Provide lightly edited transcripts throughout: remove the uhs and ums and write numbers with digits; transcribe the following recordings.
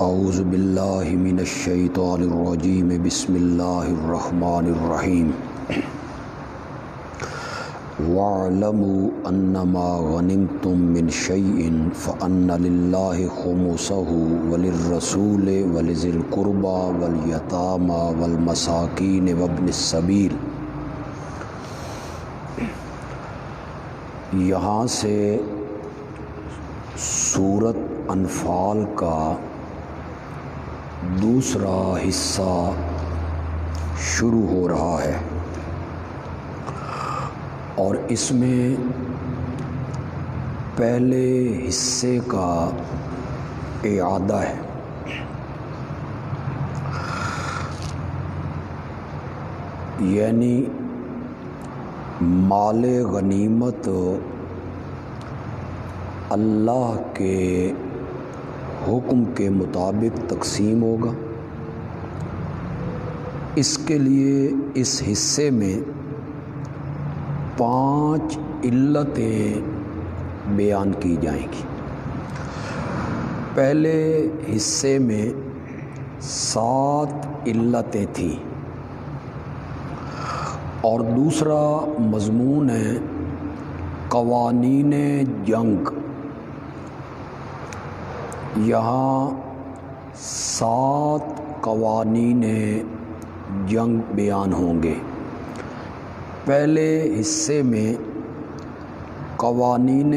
اعوذ باللہ من الشیطان الرجیم بسم اللہ الرحمن الرحیم وَاعْلَمُوا أَنَّمَا غَنِمْتُم مِّن شَيْءٍ فَأَنَّ لِلَّهِ خُمُسَهُ وَلِلرَّسُولِ وَلِذِي الْقُرْبَى وَالْيَتَامَى وَالْمَسَاكِينِ وَابْنِ السَّبِيلِ۔ یہاں سے سورۃ انفال کا دوسرا حصہ شروع ہو رہا ہے اور اس میں پہلے حصے کا اعادہ ہے۔ یعنی مال غنیمت اللہ کے حکم کے مطابق تقسیم ہوگا۔ اس کے لیے اس حصے میں 5 علتیں بیان کی جائیں گی۔ پہلے حصے میں 7 علتیں تھیں اور دوسرا مضمون ہے قوانین جنگ۔ یہاں 7 قوانین جنگ بیان ہوں گے۔ پہلے حصے میں قوانین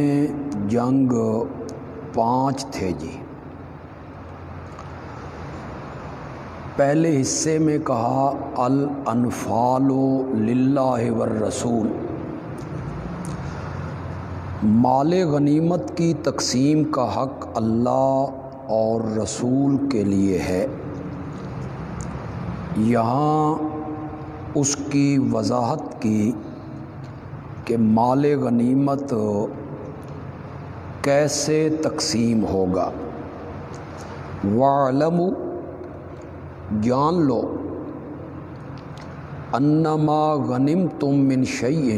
جنگ 5 تھے جی۔ پہلے حصے میں کہا الانفال للہ والرسول، مال غنیمت کی تقسیم کا حق اللہ اور رسول کے لیے ہے۔ یہاں اس کی وضاحت کی کہ مال غنیمت کیسے تقسیم ہوگا۔ وَاعْلَمُوا، جان لو، انما غنمتم من شیء،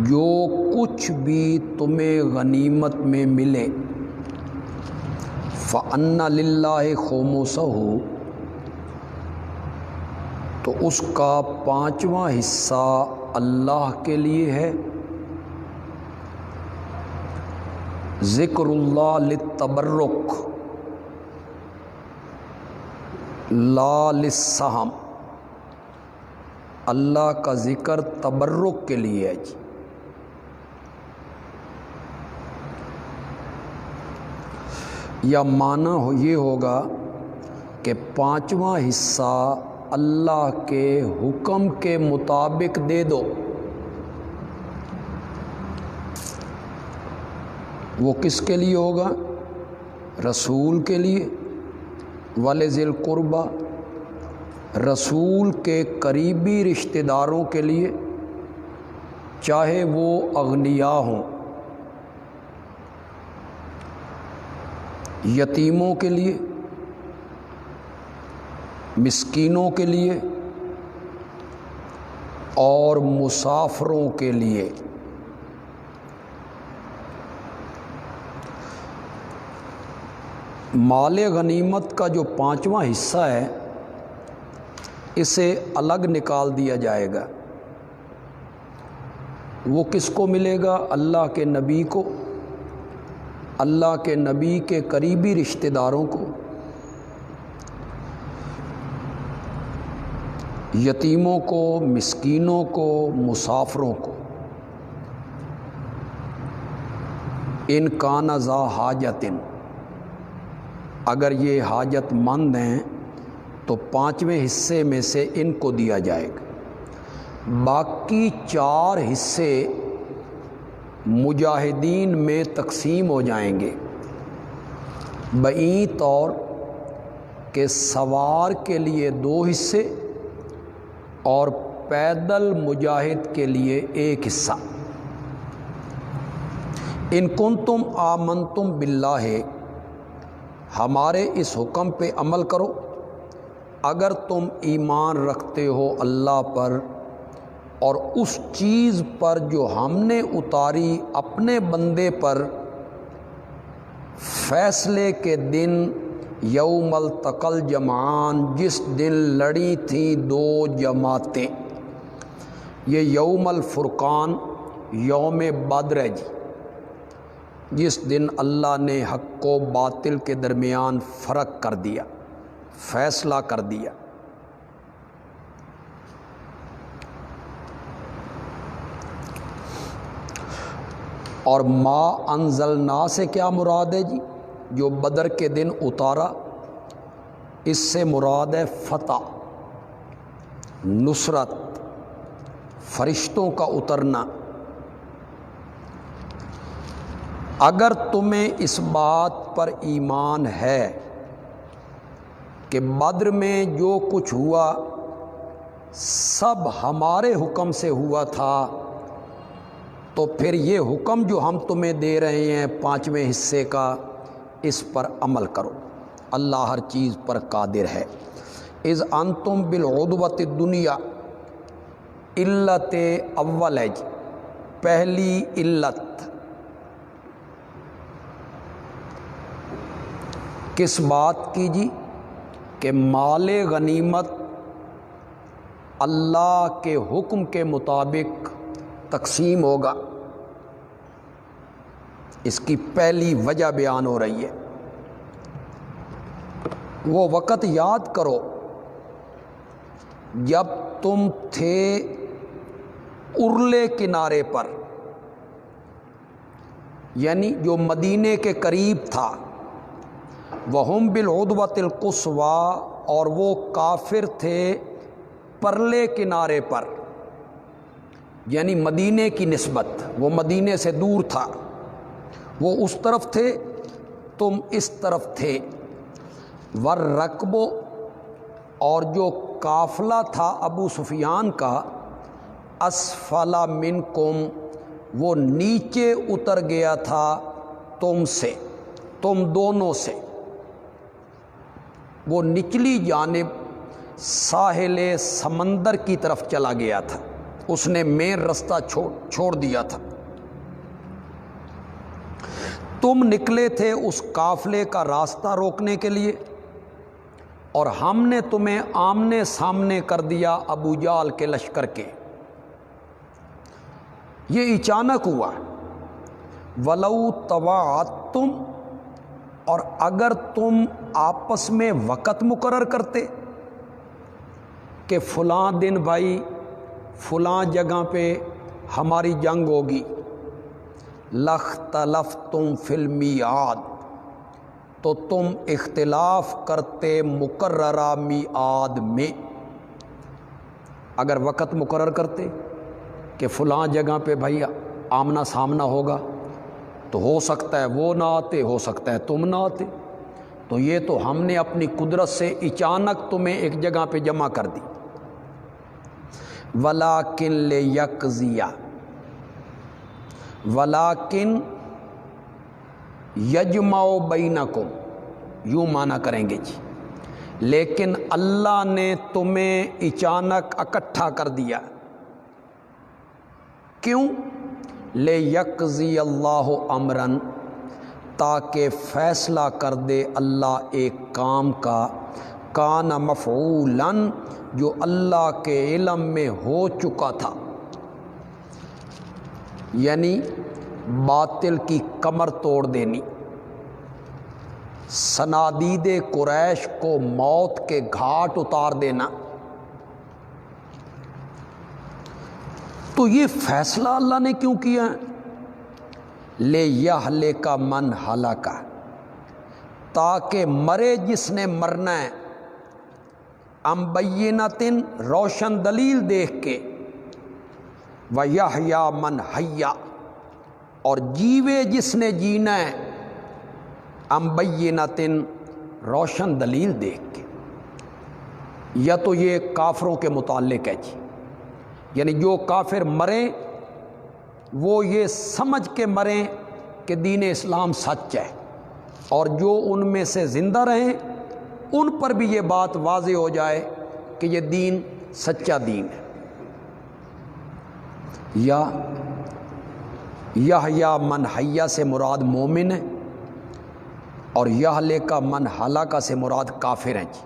جو کچھ بھی تمہیں غنیمت میں ملے، فَأَنَّ لِلَّهِ خُمُسَهُ، تو اس کا 5واں حصہ اللہ کے لیے ہے۔ ذکر اللہ للتبرک لا للسہم، اللہ کا ذکر تبرک کے لیے ہے جی۔ یا معنی یہ ہوگا کہ 5واں حصہ اللہ کے حکم کے مطابق دے دو۔ وہ کس کے لیے ہوگا؟ رسول کے لیے، وَلِذِي الْقُرْبَى، رسول کے قریبی رشتہ داروں کے لیے، چاہے وہ اغنیاء ہوں، یتیموں کے لیے، مسکینوں کے لیے اور مسافروں کے لیے۔ مال غنیمت کا جو 5واں حصہ ہے اسے الگ نکال دیا جائے گا۔ وہ کس کو ملے گا؟ اللہ کے نبی کو، اللہ کے نبی کے قریبی رشتہ داروں کو، یتیموں کو، مسکینوں کو، مسافروں کو۔ ان کان ذا حاجت، اگر یہ حاجت مند ہیں تو 5ویں حصے میں سے ان کو دیا جائے گا۔ باقی 4 حصے مجاہدین میں تقسیم ہو جائیں گے، بعین طور کہ سوار کے لیے 2 حصے اور پیدل مجاہد کے لیے 1 حصہ۔ ان کنتم آمنتم باللہ، ہمارے اس حکم پہ عمل کرو اگر تم ایمان رکھتے ہو اللہ پر اور اس چیز پر جو ہم نے اتاری اپنے بندے پر فیصلے کے دن یوم التقل جمعان، جس دن لڑی تھیں دو جماعتیں۔ یہ یوم الفرقان یوم بدر ہے جی، جس دن اللہ نے حق و باطل کے درمیان فرق کر دیا، فیصلہ کر دیا۔ اور ما انزلنا سے کیا مراد ہے جی؟ جو بدر کے دن اتارا، اس سے مراد ہے فتح، نصرت، فرشتوں کا اترنا۔ اگر تمہیں اس بات پر ایمان ہے کہ بدر میں جو کچھ ہوا سب ہمارے حکم سے ہوا تھا، تو پھر یہ حکم جو ہم تمہیں دے رہے ہیں 5ویں حصے کا، اس پر عمل کرو، اللہ ہر چیز پر قادر ہے۔ اذ انتم بالعدوۃ الدنیا، علت اول ہے جی، پہلی علت کس بات کی جی؟ کہ مال غنیمت اللہ کے حکم کے مطابق تقسیم ہوگا، اس کی پہلی وجہ بیان ہو رہی ہے۔ وہ وقت یاد کرو جب تم تھے ارلے کنارے پر، یعنی جو مدینے کے قریب تھا، وَهُمْ بِالْعُدْوَةِ الْقُصْوَىٰ، اور وہ کافر تھے پرلے کنارے پر، یعنی مدینے کی نسبت، وہ مدینے سے دور تھا، وہ اس طرف تھے، تم اس طرف تھے۔ وَالرَّكْبُ، اور جو قافلہ تھا ابو سفیان کا، اسفل منکم، وہ نیچے اتر گیا تھا تم سے، تم دونوں سے، وہ نچلی جانب ساحل سمندر کی طرف چلا گیا تھا، اس نے مین رستہ چھوڑ دیا تھا۔ تم نکلے تھے اس قافلے کا راستہ روکنے کے لیے، اور ہم نے تمہیں آمنے سامنے کر دیا ابو جہل کے لشکر کے۔ یہ اچانک ہوا۔ وَلَوْ تَوَاعَدتُّمْ، اور اگر تم آپس میں وقت مقرر کرتے کہ فلاں دن بھائی فلاں جگہ پہ ہماری جنگ ہوگی، لَاخْتَلَفْتُمْ فِی الْمِیعَاد، تو تم اختلاف کرتے مقررہ میعاد میں۔ اگر وقت مقرر کرتے کہ فلاں جگہ پہ بھائی آمنا سامنا ہوگا، تو ہو سکتا ہے وہ نہ آتے، ہو سکتا ہے تم نہ آتے، تو یہ تو ہم نے اپنی قدرت سے اچانک تمہیں ایک جگہ پہ جمع کر دی۔ وَلَٰكِن لِيَقْضِيَ، وَلَٰكِن یجمع بینکم، یوں معنی کریں گے جی، لیکن اللہ نے تمہیں اچانک اکٹھا کر دیا۔ کیوں؟ لِیَقْضِیَ اللَّهُ أَمْرًا، تاکہ فیصلہ کر دے اللہ ایک کام کا، کان مفعولاً، جو اللہ کے علم میں ہو چکا تھا، یعنی باطل کی کمر توڑ دینی، صنادید قریش کو موت کے گھاٹ اتار دینا۔ تو یہ فیصلہ اللہ نے کیوں کیا ہے؟ لِیَہْلِکَ مَنْ ہَلَکَ، تاکہ مرے جس نے مرنا ہے، عَنْ بَیِّنَةٍ، روشن دلیل دیکھ کے، وَیَحْیَا مَنْ حَیَّا، اور جیوے جس نے جینا ہے، عَنْ بَیِّنَةٍ، روشن دلیل دیکھ کے۔ یا تو یہ کافروں کے متعلق ہے جی، یعنی جو کافر مریں وہ یہ سمجھ کے مریں کہ دین اسلام سچ ہے، اور جو ان میں سے زندہ رہیں ان پر بھی یہ بات واضح ہو جائے کہ یہ دین سچا دین ہے۔ یا یحییٰ من حیّ سے مراد مومن ہے، اور یہلک من ہلاک سے مراد کافر ہیں جی،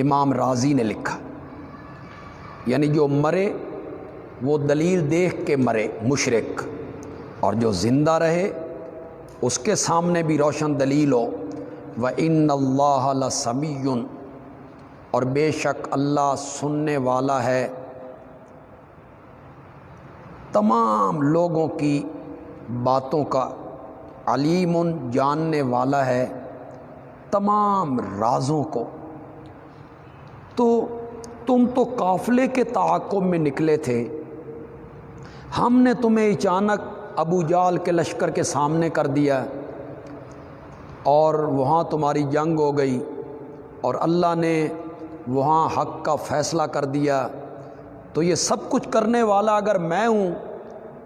امام رازی نے لکھا، یعنی جو مرے وہ دلیل دیکھ کے مرے مشرک، اور جو زندہ رہے اس کے سامنے بھی روشن دلیل ہو۔ وَإِنَّ اللَّهَ لَسَمِيٌّ، اور بے شک اللہ سننے والا ہے، تمام لوگوں کی باتوں کا، علیم جاننے والا ہے تمام رازوں کو۔ تو تم تو قافلے کے تعاقب میں نکلے تھے، ہم نے تمہیں اچانک ابو جہل کے لشکر کے سامنے کر دیا اور وہاں تمہاری جنگ ہو گئی، اور اللہ نے وہاں حق کا فیصلہ کر دیا۔ تو یہ سب کچھ کرنے والا اگر میں ہوں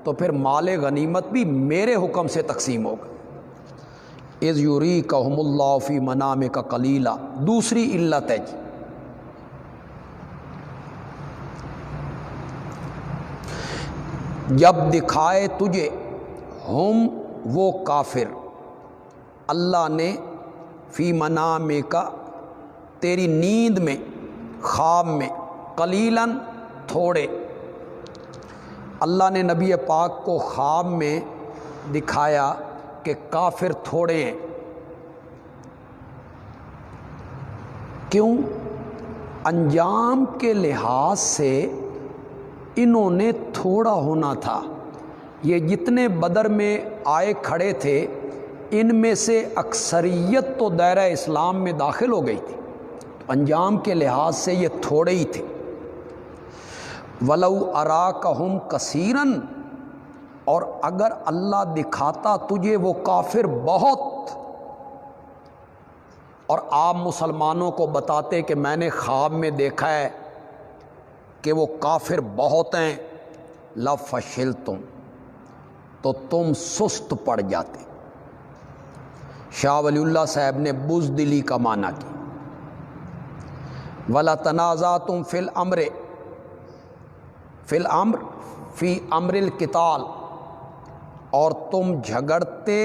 تو پھر مال غنیمت بھی میرے حکم سے تقسیم ہوگا۔ اذ یریکہم اللہ فی منامک قلیلا، دوسری علت ہے جی، جب دکھائے تجھے ہم وہ کافر اللہ نے فی منامک تیری نیند میں، خواب میں، قلیلاً تھوڑے، اللہ نے نبی پاک کو خواب میں دکھایا کہ کافر تھوڑے ہیں۔ کیوں؟ انجام کے لحاظ سے انہوں نے تھوڑا ہونا تھا، یہ جتنے بدر میں آئے کھڑے تھے ان میں سے اکثریت تو دائرہ اسلام میں داخل ہو گئی تھی، انجام کے لحاظ سے یہ تھوڑے ہی تھے۔ وَلَوْ أَرَاكَهُمْ كَثِيرًا، اور اگر اللہ دکھاتا تجھے وہ کافر بہت، اور آپ مسلمانوں کو بتاتے کہ میں نے خواب میں دیکھا ہے کہ وہ کافر بہت ہیں، لَفَشِلْتُمْ، تو تم سست پڑ جاتے۔ شاہ ولی اللہ صاحب نے بزدلی کا معنی کی۔ وَلَتَنَازَعْتُمْ فِي الْأَمْرِ، فی الامر فی امر القتال، اور تم جھگڑتے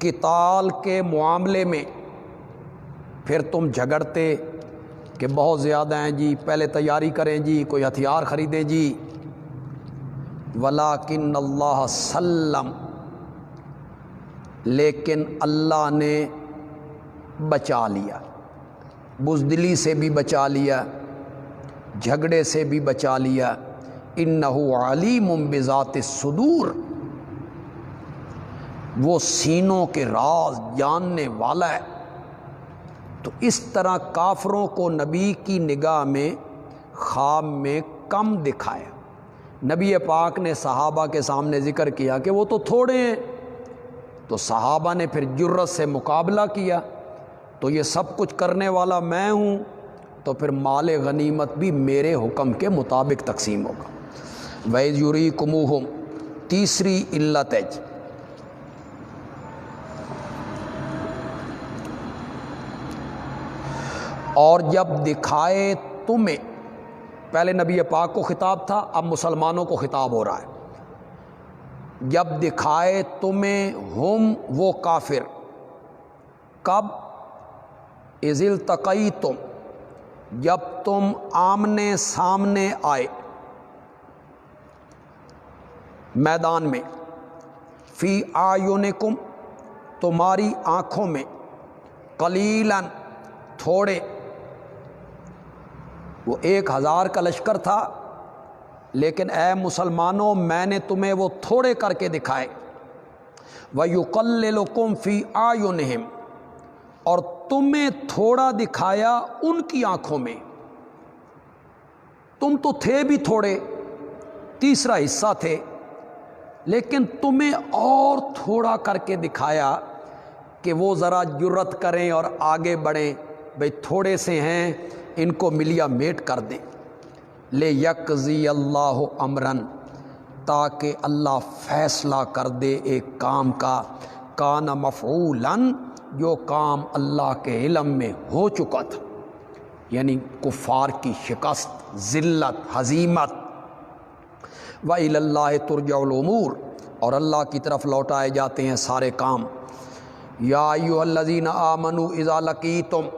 قتال کے معاملے میں، پھر تم جھگڑتے کہ بہت زیادہ ہیں جی، پہلے تیاری کریں جی، کوئی ہتھیار خریدیں جی۔ وَلَٰكِنَّ اللَّهَ سَلَّمَ، لیکن اللہ نے بچا لیا، بزدلی سے بھی بچا لیا، جھگڑے سے بھی بچا لیا۔ اِنَّهُ عَلِيمٌ بِذَاتِ الصُّدُورِ، وہ سینوں کے راز جاننے والا ہے۔ تو اس طرح کافروں کو نبی کی نگاہ میں خواب میں کم دکھایا۔ نبی پاک نے صحابہ کے سامنے ذکر کیا کہ وہ تو تھوڑے ہیں، تو صحابہ نے پھر جرأت سے مقابلہ کیا، تو یہ سب کچھ کرنے والا میں ہوں، تو پھر مال غنیمت بھی میرے حکم کے مطابق تقسیم ہوگا۔ وَإِذْ يُرِيكُمُوهُمْ، تیسری علت ہے جی، اور جب دکھائے تمہیں، پہلے نبی پاک کو خطاب تھا، اب مسلمانوں کو خطاب ہو رہا ہے۔ جب دکھائے تمہیں ہم وہ کافر، کب؟ اذ التقیتم، جب تم آمنے سامنے آئے میدان میں، فی اعینکم، تمہاری آنکھوں میں، قلیلاً، تھوڑے، وہ 1000 کا لشکر تھا، لیکن اے مسلمانوں میں نے تمہیں وہ تھوڑے کر کے دکھائے۔ وَيُقَلِّلُكُمْ فِي أَعْيُنِهِمْ، اور تمہیں تھوڑا دکھایا ان کی آنکھوں میں، تم تو تھے بھی تھوڑے، تیسرا حصہ تھے، لیکن تمہیں اور تھوڑا کر کے دکھایا کہ وہ ذرا جرأت کریں اور آگے بڑھیں، بھئی تھوڑے سے ہیں، ان کو ملیا میٹ کر دیں۔ لِيَقْضِيَ اللَّهُ أَمْرًا، تاکہ اللہ فیصلہ کر دے ایک کام کا، کان مفعولاً، جو کام اللہ کے علم میں ہو چکا تھا، یعنی کفار کی شکست، ذلت، ہزیمت۔ وَإِلَى اللَّهِ تُرْجَعُ الْأُمُورُ، اور اللہ کی طرف لوٹائے جاتے ہیں سارے کام۔ یا ایھا الذین آمنوا اذا لقیتم،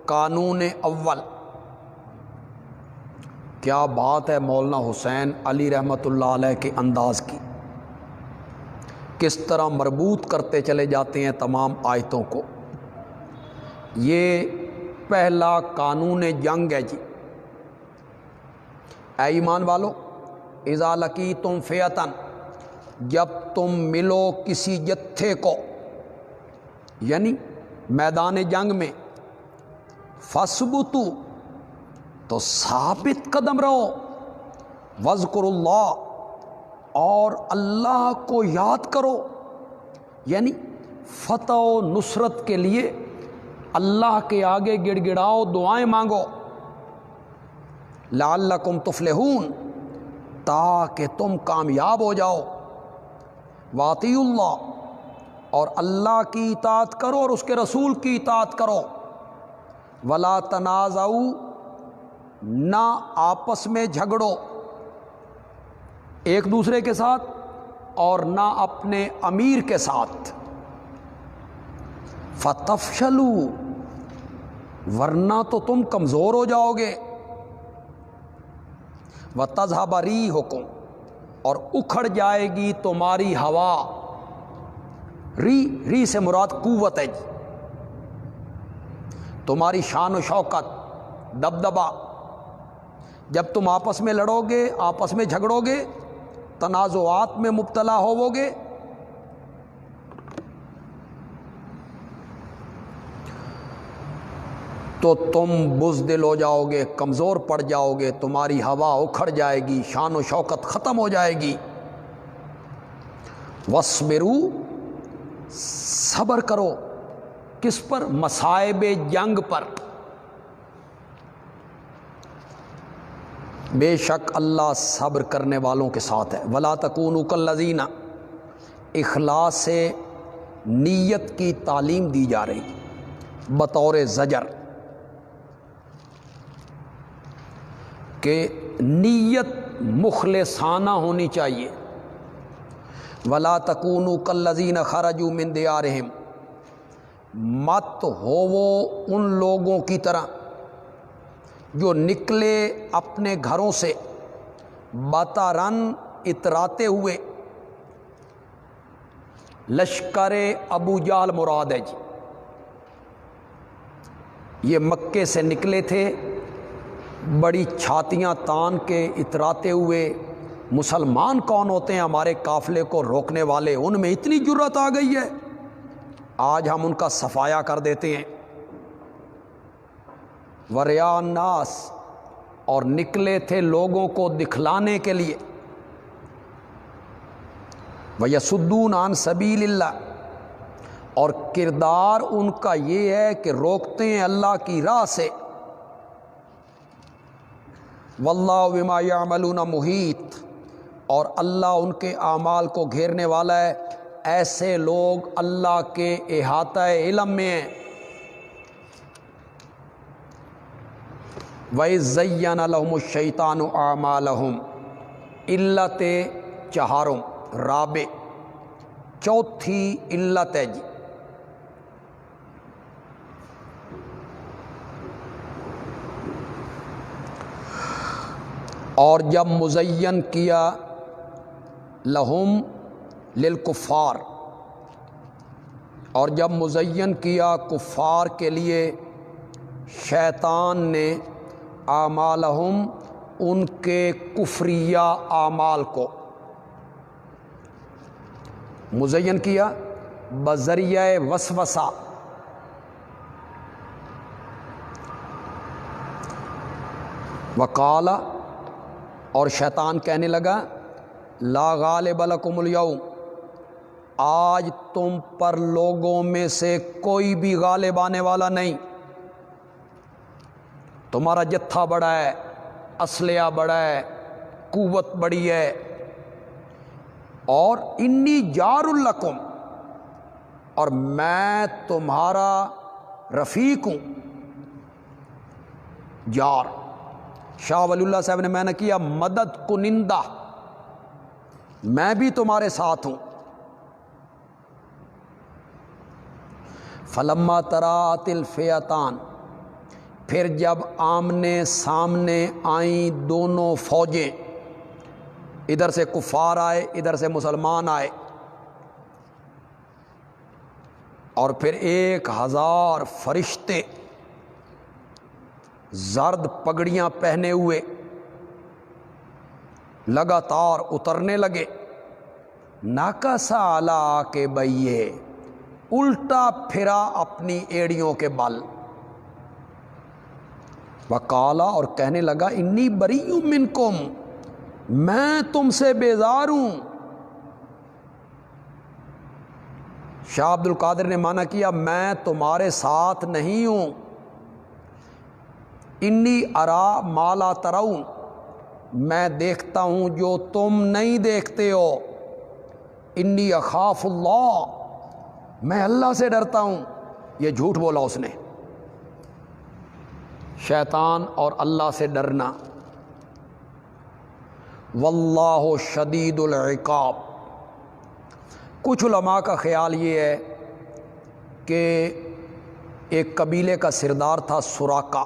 قانون اول۔ کیا بات ہے مولانا حسین علی رحمۃ اللہ علیہ کے انداز کی، کس طرح مربوط کرتے چلے جاتے ہیں تمام آیتوں کو۔ یہ پہلا قانون جنگ ہے جی۔ اے ایمان والو، اذا لقیتم فئۃ، جب تم ملو کسی جتھے کو، یعنی میدان جنگ میں، فثبتوا، تو ثابت قدم رہو، واذکروا اللہ، اور اللہ کو یاد کرو، یعنی فتح و نصرت کے لیے اللہ کے آگے گڑ گڑاؤ، دعائیں مانگو، لعلکم تفلحون، تاکہ تم کامیاب ہو جاؤ، واطیعوا اللہ، اور اللہ کی اطاعت کرو اور اس کے رسول کی اطاعت کرو، ولا تنازعوا، نہ آپس میں جھگڑو ایک دوسرے کے ساتھ اور نہ اپنے امیر کے ساتھ، فتفشلوا، ورنہ تو تم کمزور ہو جاؤ گے، وتذھب ریحکم، اور اکھڑ جائے گی تمہاری ہوا۔ ری سے مراد قوت ہے جی، تمہاری شان و شوکت، دبدبہ۔ جب تم آپس میں لڑو گے، آپس میں جھگڑو گے، تنازعات میں مبتلا ہوو گے، تو تم بزدل ہو جاؤ گے، کمزور پڑ جاؤ گے، تمہاری ہوا اکھڑ جائے گی، شان و شوکت ختم ہو جائے گی۔ وَاصْبِرُوا، صبر کرو، کس پر؟ مصائب جنگ پر۔ بے شک اللہ صبر کرنے والوں کے ساتھ ہے۔ وَلَا تَكُونُوا كَالَّذِينَ، اخلاص سے نیت کی تعلیم دی جا رہی بطور زجر، کہ نیت مخلصانہ ہونی چاہیے۔ وَلَا تَكُونُوا كَالَّذِينَ خَرَجُوا مِن دِيَارِهِمْ، مت ہو وہ ان لوگوں کی طرح جو نکلے اپنے گھروں سے، بطرًا، اتراتے ہوئے۔ لشکر ابو جہل مراد ہے جی، یہ مکے سے نکلے تھے بڑی چھاتیاں تان کے اتراتے ہوئے۔ مسلمان کون ہوتے ہیں ہمارے قافلے کو روکنے والے؟ ان میں اتنی جرت آ گئی ہے، آج ہم ان کا صفایا کر دیتے ہیں۔ وریا الناس، اور نکلے تھے لوگوں کو دکھلانے کے لیے۔ وَيَصُدُّونَ عَن سَبِيلِ اللَّهِ، اور کردار ان کا یہ ہے کہ روکتے ہیں اللہ کی راہ سے۔ وَاللَّهُ بِمَا يَعْمَلُونَ مُحِيطٌ، اور اللہ ان کے اعمال کو گھیرنے والا ہے۔ ایسے لوگ اللہ کے احاطہ علم میں ہیں۔ وَإِذْ زَيَّنَ لَهُمُ الشَّيْطَانُ أَعْمَالَهُمْ، علت چہارم، رابع، چوتھی علت ہے جی۔ اور جب مزین کیا لہم للکفار، اور جب مزین کیا کفار کے لیے شیطان نے اعمالہم، ان کے کفریہ اعمال کو، مزین کیا بذریعہ وسوسہ، وقال، اور شیطان کہنے لگا، لا غالب لکم اليوم، آج تم پر لوگوں میں سے کوئی بھی غالب آنے والا نہیں، تمہارا جتھا بڑا ہے، اسلحہ بڑا ہے، قوت بڑی ہے، اور انی جار لکم، اور میں تمہارا رفیق ہوں۔ جار، شاہ ولی اللہ صاحب نے میں نے کیا مدد کنندہ، میں بھی تمہارے ساتھ ہوں۔ فلما تراءت الفئتان، پھر جب آمنے سامنے آئیں دونوں فوجیں، ادھر سے کفار آئے ادھر سے مسلمان آئے، اور پھر 1000 فرشتے زرد پگڑیاں پہنے ہوئے لگاتار اترنے لگے، ناکسا علی عقبیہ، الٹا پھرا اپنی ایڑیوں کے بل، وقالا، اور کہنے لگا انی بریء منکم، میں تم سے بیزار ہوں۔ شاہ عبد القادر نے معنی کیا میں تمہارے ساتھ نہیں ہوں۔ انی ارا ما لا ترون، میں دیکھتا ہوں جو تم نہیں دیکھتے ہو۔ انی اخاف اللہ، میں اللہ سے ڈرتا ہوں۔ یہ جھوٹ بولا اس نے، شیطان اور اللہ سے ڈرنا۔ واللہ شدید العقاب، کچھ علماء کا خیال یہ ہے کہ ایک قبیلے کا سردار تھا سراقہ،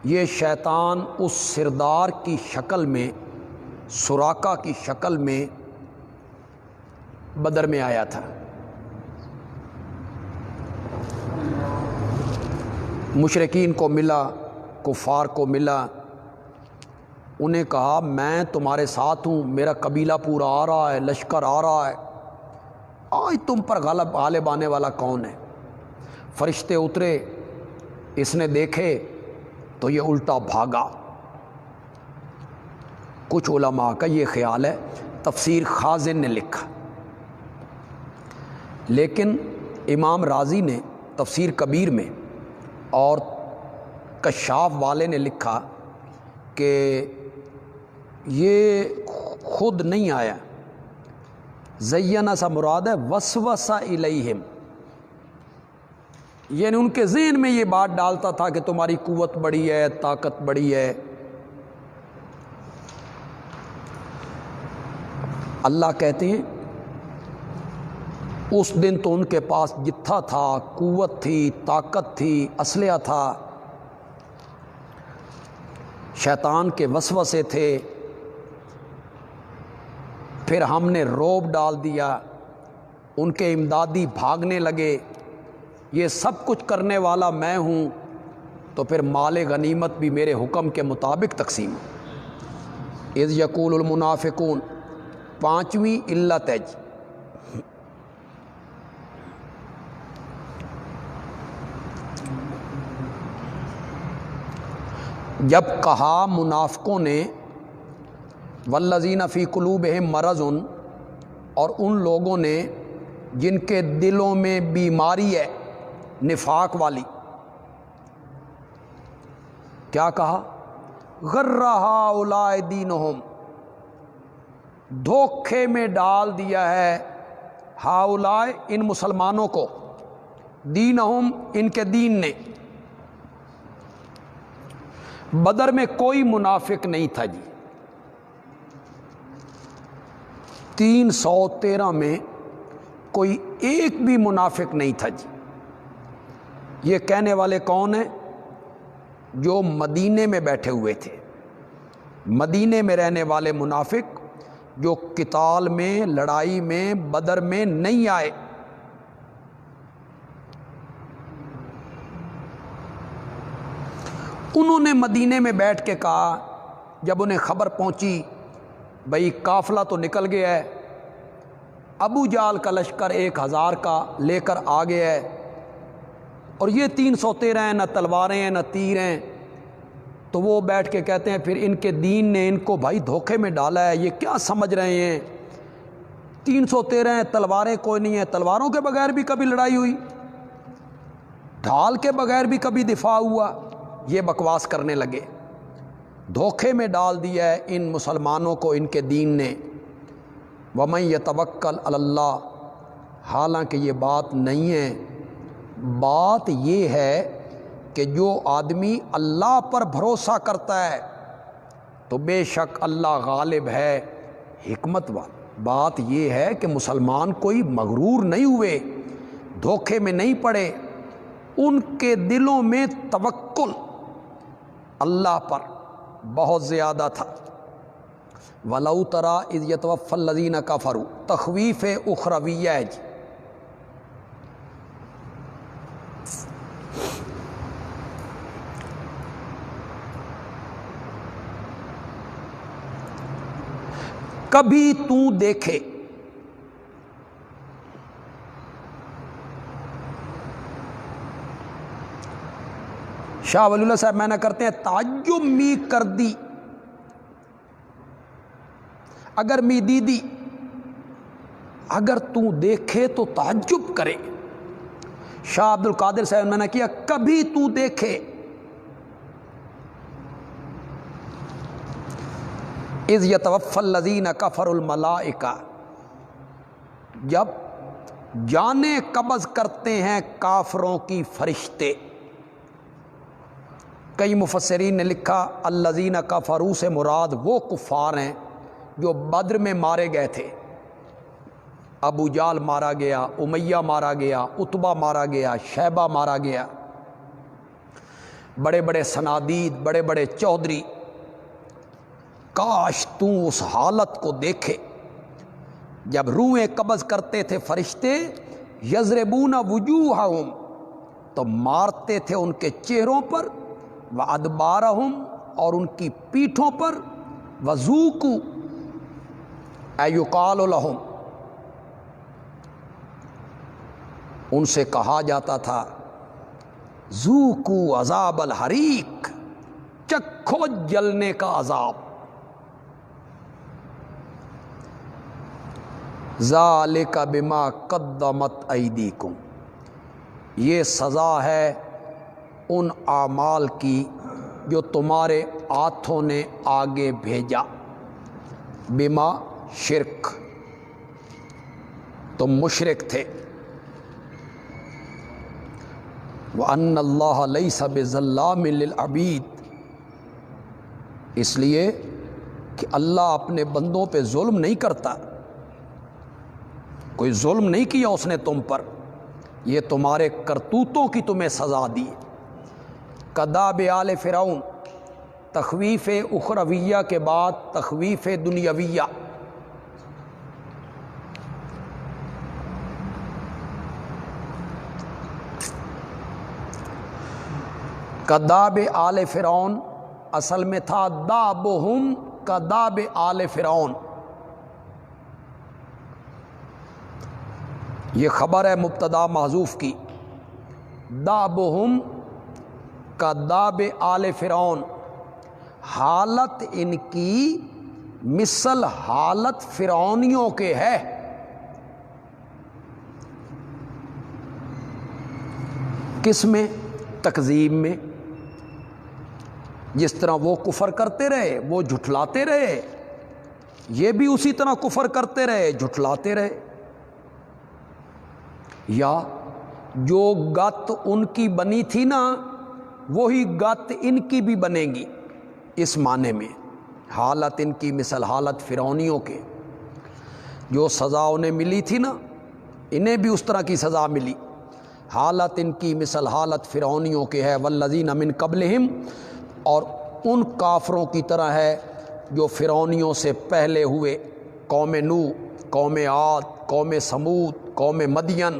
یہ شیطان اس سردار کی شکل میں، سراقہ کی شکل میں بدر میں آیا تھا۔ مشرکین کو ملا، کفار کو ملا، انہیں کہا میں تمہارے ساتھ ہوں، میرا قبیلہ پورا آ رہا ہے، لشکر آ رہا ہے، آج تم پر غالب آنے والا کون ہے؟ فرشتے اترے، اس نے دیکھے تو یہ الٹا بھاگا۔ کچھ علماء کا یہ خیال ہے، تفسیر خازن نے لکھا، لیکن امام رازی نے تفسیر کبیر میں اور کشاف والے نے لکھا کہ یہ خود نہیں آیا، زینہ سا مراد ہے وسوسہ الیہم، یعنی ان کے ذہن میں یہ بات ڈالتا تھا کہ تمہاری قوت بڑی ہے، طاقت بڑی ہے۔ اللہ کہتے ہیں اس دن تو ان کے پاس جتھا تھا، قوت تھی، طاقت تھی، اسلحہ تھا، شیطان کے وسوسے تھے، پھر ہم نے روب ڈال دیا، ان کے امدادی بھاگنے لگے، یہ سب کچھ کرنے والا میں ہوں، تو پھر مال غنیمت بھی میرے حکم کے مطابق تقسیم۔ اذ یقول المنافقون، 5ویں علت ہے جی، جب کہا منافقوں نے، والذین فی قلوبہم مرض، اور ان لوگوں نے جن کے دلوں میں بیماری ہے نفاق والی، کیا کہا؟ غر ہؤلاء دینہم، دھوکے میں ڈال دیا ہے ہؤلاء ان مسلمانوں کو، دینہم ان کے دین نے۔ بدر میں کوئی منافق نہیں تھا جی، 313 میں کوئی ایک بھی منافق نہیں تھا جی۔ یہ کہنے والے کون ہیں؟ جو مدینے میں بیٹھے ہوئے تھے، مدینے میں رہنے والے منافق جو قتال میں، لڑائی میں، بدر میں نہیں آئے۔ انہوں نے مدینے میں بیٹھ کے کہا، جب انہیں خبر پہنچی بھئی قافلہ تو نکل گیا ہے، ابو جال کا لشکر 1000 کا لے کر آ گیا ہے، اور یہ 313 ہیں، نہ تلواریں ہیں نہ تیر ہیں، تو وہ بیٹھ کے کہتے ہیں پھر ان کے دین نے ان کو بھائی دھوکے میں ڈالا ہے، یہ کیا سمجھ رہے ہیں؟ 313 ہیں، تلواریں کوئی نہیں ہیں، تلواروں کے بغیر بھی کبھی لڑائی ہوئی، ڈھال کے بغیر بھی کبھی دفاع ہوا؟ یہ بکواس کرنے لگے، دھوکے میں ڈال دیا ہے ان مسلمانوں کو ان کے دین نے۔ وَمَن يَتَوَكَّلْ عَلَى اللَّهِ، حالانکہ یہ بات نہیں ہے، بات یہ ہے کہ جو آدمی اللہ پر بھروسہ کرتا ہے، تو بے شک اللہ غالب ہے، حکمت والا۔ بات یہ ہے کہ مسلمان کوئی مغرور نہیں ہوئے، دھوکے میں نہیں پڑے، ان کے دلوں میں توکل اللہ پر بہت زیادہ تھا۔ وَلَوْ تَرَىٰ إِذْ يَتَوَفَّى الَّذِينَ كَفَرُوا، تخویف اخرویہ ہے جی۔ کبھی تو دیکھے، شاہ ولی اللہ صاحب معنی کرتے ہیں تعجب می کر دی، اگر می دیدی، اگر تو دیکھے تو تعجب کرے۔ شاہ عبد القادر صاحب نے کیا کبھی تو دیکھے، اذ یتوفی الذین کفروا الملائکہ، جب جانیں قبض کرتے ہیں کافروں کی فرشتے۔ کئی مفسرین نے لکھا الذین کفروا سے مراد وہ کفار ہیں جو بدر میں مارے گئے تھے۔ ابو جال مارا گیا، امیہ مارا گیا، عتبہ مارا گیا، شیبہ مارا گیا، بڑے بڑے صنادید، بڑے بڑے چودھری۔ کاش تو اس حالت کو دیکھے جب روحیں قبض کرتے تھے فرشتے، یضربون وجوہہم، تو مارتے تھے ان کے چہروں پر، وادبارہم، اور ان کی پیٹھوں پر، وذوقوا اے یقال لہم، ان سے کہا جاتا تھا ذوقوا عذاب الحریق، چکھو جلنے کا عذاب۔ ذالک بما قدمت ایدیکم، یہ سزا ہے ان اعمال کی جو تمہارے ہاتھوں نے آگے بھیجا۔ بما شرک، تم مشرک تھے۔ وَأَنَّ اللَّهَ لَيْسَ بِظَلَّامٍ لِلْعَبِيدِ، اس لیے کہ اللہ اپنے بندوں پہ ظلم نہیں کرتا، کوئی ظلم نہیں کیا اس نے تم پر، یہ تمہارے کرتوتوں کی تمہیں سزا دی۔ کداب آل فرعون، تخویف اخرویہ کے بعد تخویف دنیاویہ۔ کداب آل فرعون اصل میں تھا دابہم کداب آل فرعون، یہ خبر ہے مبتدا محذوف کی۔ دابہم کداب آل فرعون، حالت ان کی مثل حالت فرعونیوں کے ہے۔ کس میں؟ تکذیب میں، جس طرح وہ کفر کرتے رہے، وہ جھٹلاتے رہے، یہ بھی اسی طرح کفر کرتے رہے، جھٹلاتے رہے۔ یا جو گت ان کی بنی تھی نا، وہی گت ان کی بھی بنے گی، اس معنی میں حالت ان کی مثل حالت فرعونیوں کے، جو سزا انہیں ملی تھی نا، انہیں بھی اس طرح کی سزا ملی۔ حالت ان کی مثل حالت فرعونیوں کے ہے، والذین من قبلہم، اور ان کافروں کی طرح ہے جو فرعونیوں سے پہلے ہوئے، قوم نوح، قوم عاد، قوم سمود، قوم مدین۔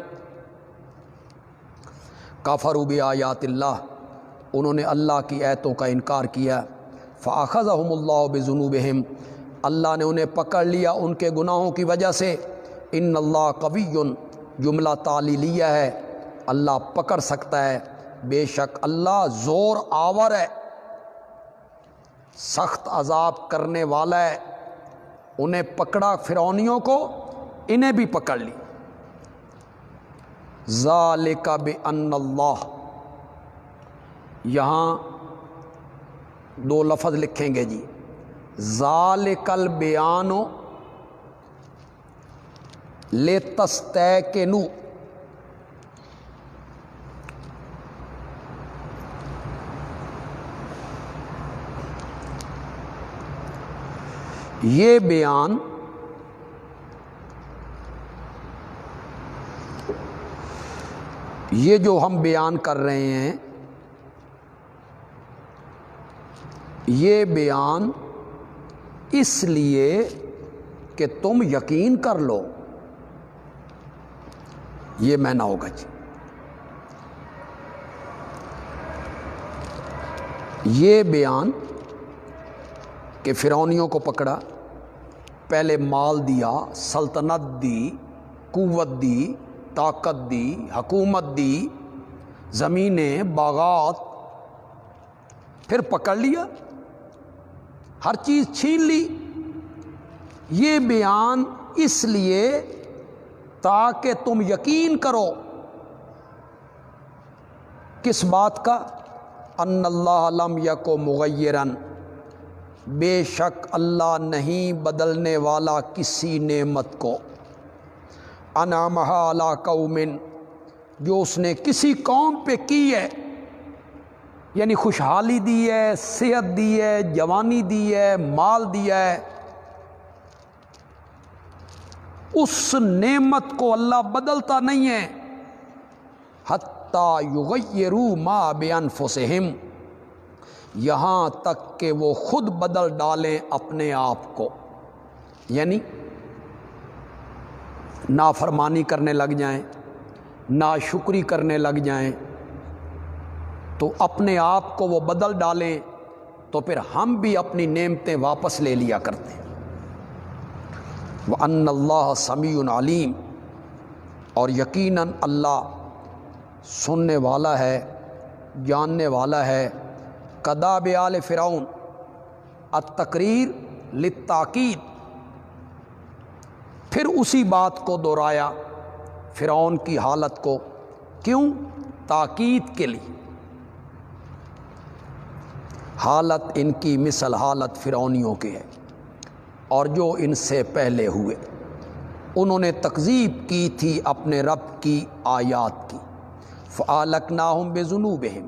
کفروا بآیات اللہ، انہوں نے اللہ کی آیتوں کا انکار کیا۔ فأخذہم اللہ بذنوبہم، اللہ نے انہیں پکڑ لیا ان کے گناہوں کی وجہ سے۔ ان اللہ قوی، جملہ تعلیلیہ ہے، اللہ پکڑ سکتا ہے، بے شک اللہ زور آور ہے، سخت عذاب کرنے والا ہے۔ انہیں پکڑا فرعونیوں کو، انہیں بھی پکڑ لی۔ ذالک بأن اللہ، یہاں دو لفظ لکھیں گے جی، ذالک البیان لتستیقنوا، یہ بیان یہ جو ہم بیان کر رہے ہیں یہ بیان اس لیے کہ تم یقین کر لو، یہ معنی ہوگا جی۔ یہ بیان کہ فرعونیوں کو پکڑا، پہلے مال دیا، سلطنت دی، قوت دی، طاقت دی، حکومت دی، زمینیں، باغات، پھر پکڑ لیا، ہر چیز چھین لی۔ یہ بیان اس لیے تاکہ تم یقین کرو کس بات کا؟ ان اللہ لم یک مغیرن، بے شک اللہ نہیں بدلنے والا کسی نعمت کو، انعمہا علی قوم، جو اس نے کسی قوم پہ کی ہے، یعنی خوشحالی دی ہے، صحت دی ہے، جوانی دی ہے، مال دیا ہے، اس نعمت کو اللہ بدلتا نہیں ہے، حتیٰ یغیروا ما بانفسہم، یہاں تک کہ وہ خود بدل ڈالیں اپنے آپ کو، یعنی نافرمانی کرنے لگ جائیں، ناشکری کرنے لگ جائیں، تو اپنے آپ کو وہ بدل ڈالیں، تو پھر ہم بھی اپنی نعمتیں واپس لے لیا کرتے ہیں۔ وَأَنَّ اللَّهَ سَمِيعٌ عَلِيمٌ، اور یقیناً اللہ سننے والا ہے، جاننے والا ہے۔ قَضَى بِآلِ فرعون، التقریر للتاکید، پھر اسی بات کو دہرایا فرعون کی حالت کو، کیوں؟ تاکید کے لیے۔ حالت ان کی مثل حالت فرعونیوں کی ہے، اور جو ان سے پہلے ہوئے، انہوں نے تکذیب کی تھی اپنے رب کی آیات کی۔ فَأَهْلَكْنَاهُمْ بِذُنُوبِهِمْ،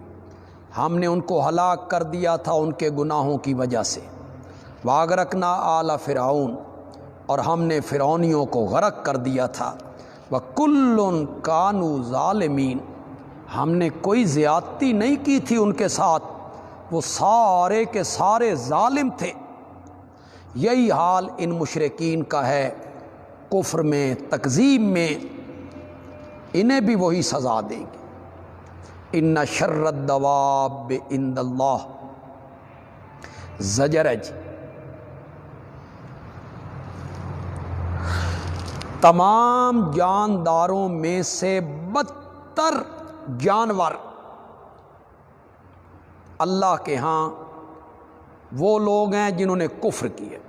ہم نے ان کو ہلاک کر دیا تھا ان کے گناہوں کی وجہ سے۔ وَأَغْرَقْنَا آلَ فِرْعَوْنَ، اور ہم نے فرعونیوں کو غرق کر دیا تھا۔ وَكُلٌّ كَانُوا ظَالِمِينَ، ہم نے کوئی زیادتی نہیں کی تھی ان کے ساتھ، وہ سارے کے سارے ظالم تھے۔ یہی حال ان مشرکین کا ہے، کفر میں، تکذیب میں، انہیں بھی وہی سزا دیں گے۔ ان شر الدواب عند اللہ، زجرج، تمام جانداروں میں سے بدتر جانور اللہ کے ہاں وہ لوگ ہیں جنہوں نے کفر کیا۔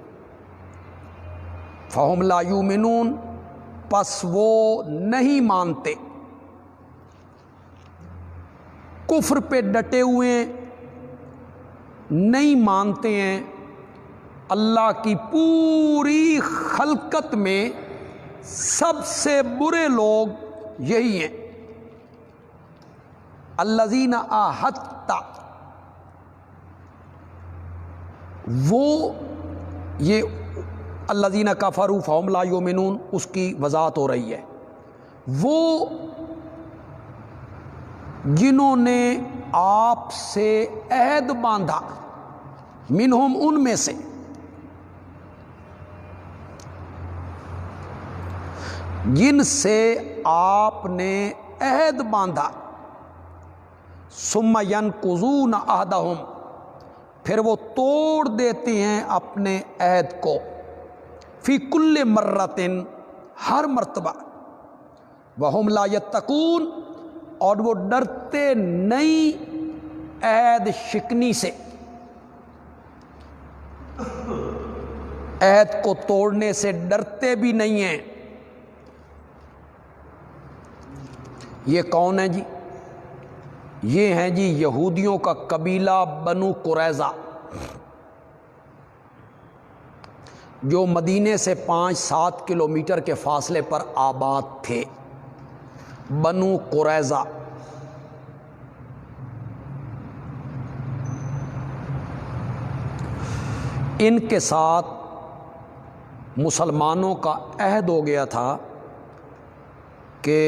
فَهُمْ لَا يُؤْمِنُونَ، پس وہ نہیں مانتے، کفر پہ ڈٹے ہوئے نہیں مانتے ہیں۔ اللہ کی پوری خلقت میں سب سے برے لوگ یہی ہیں، الذین عاہدت، وہ یہ الذین کفروا فہم لا یؤمنون، اس کی وضاحت ہو رہی ہے، وہ جنہوں نے آپ سے عہد باندھا، منہم، ان میں سے، جن سے آپ نے عہد باندھا، ثم ینقضون عہدہم، پھر وہ توڑ دیتے ہیں اپنے عہد کو، فی کل مرۃ، ہر مرتبہ، وہم لا یتقون، اور وہ ڈرتے نہیں عہد شکنی سے، عہد کو توڑنے سے ڈرتے بھی نہیں ہیں۔ یہ کون ہے جی؟ یہ ہیں جی یہودیوں کا قبیلہ بنو قریظہ، جو مدینے سے 5-7 کلومیٹر کے فاصلے پر آباد تھے، بنو قریظہ۔ ان کے ساتھ مسلمانوں کا عہد ہو گیا تھا کہ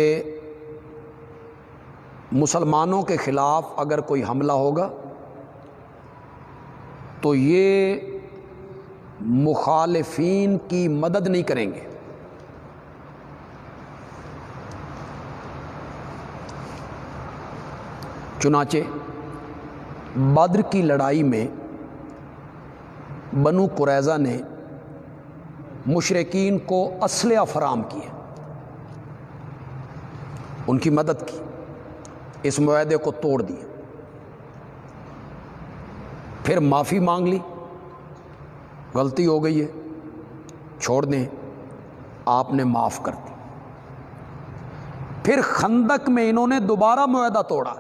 مسلمانوں کے خلاف اگر کوئی حملہ ہوگا تو یہ مخالفین کی مدد نہیں کریں گے. چنانچہ بدر کی لڑائی میں بنو قریظہ نے مشرکین کو اسلحہ فراہم کیے، ان کی مدد کی، اس معاہدے کو توڑ دیا، پھر معافی مانگ لی، غلطی ہو گئی ہے چھوڑ دیں، آپ نے معاف کر دی. پھر خندق میں انہوں نے دوبارہ معاہدہ توڑا.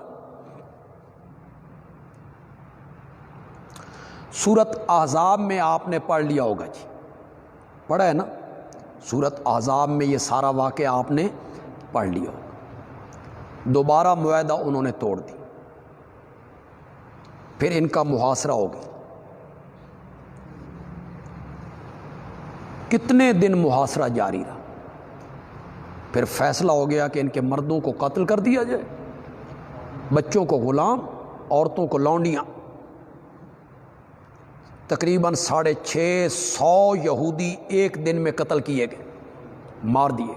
سورت احزاب میں آپ نے پڑھ لیا ہوگا، جی پڑھا ہے نا، سورت احزاب میں یہ سارا واقعہ آپ نے پڑھ لیا ہوگا. دوبارہ معاہدہ انہوں نے توڑ دی، پھر ان کا محاصرہ ہو گیا. کتنے دن محاصرہ جاری رہا، پھر فیصلہ ہو گیا کہ ان کے مردوں کو قتل کر دیا جائے، بچوں کو غلام، عورتوں کو لونڈیاں. تقریباً 650 یہودی ایک دن میں قتل کیے گئے، مار دیے.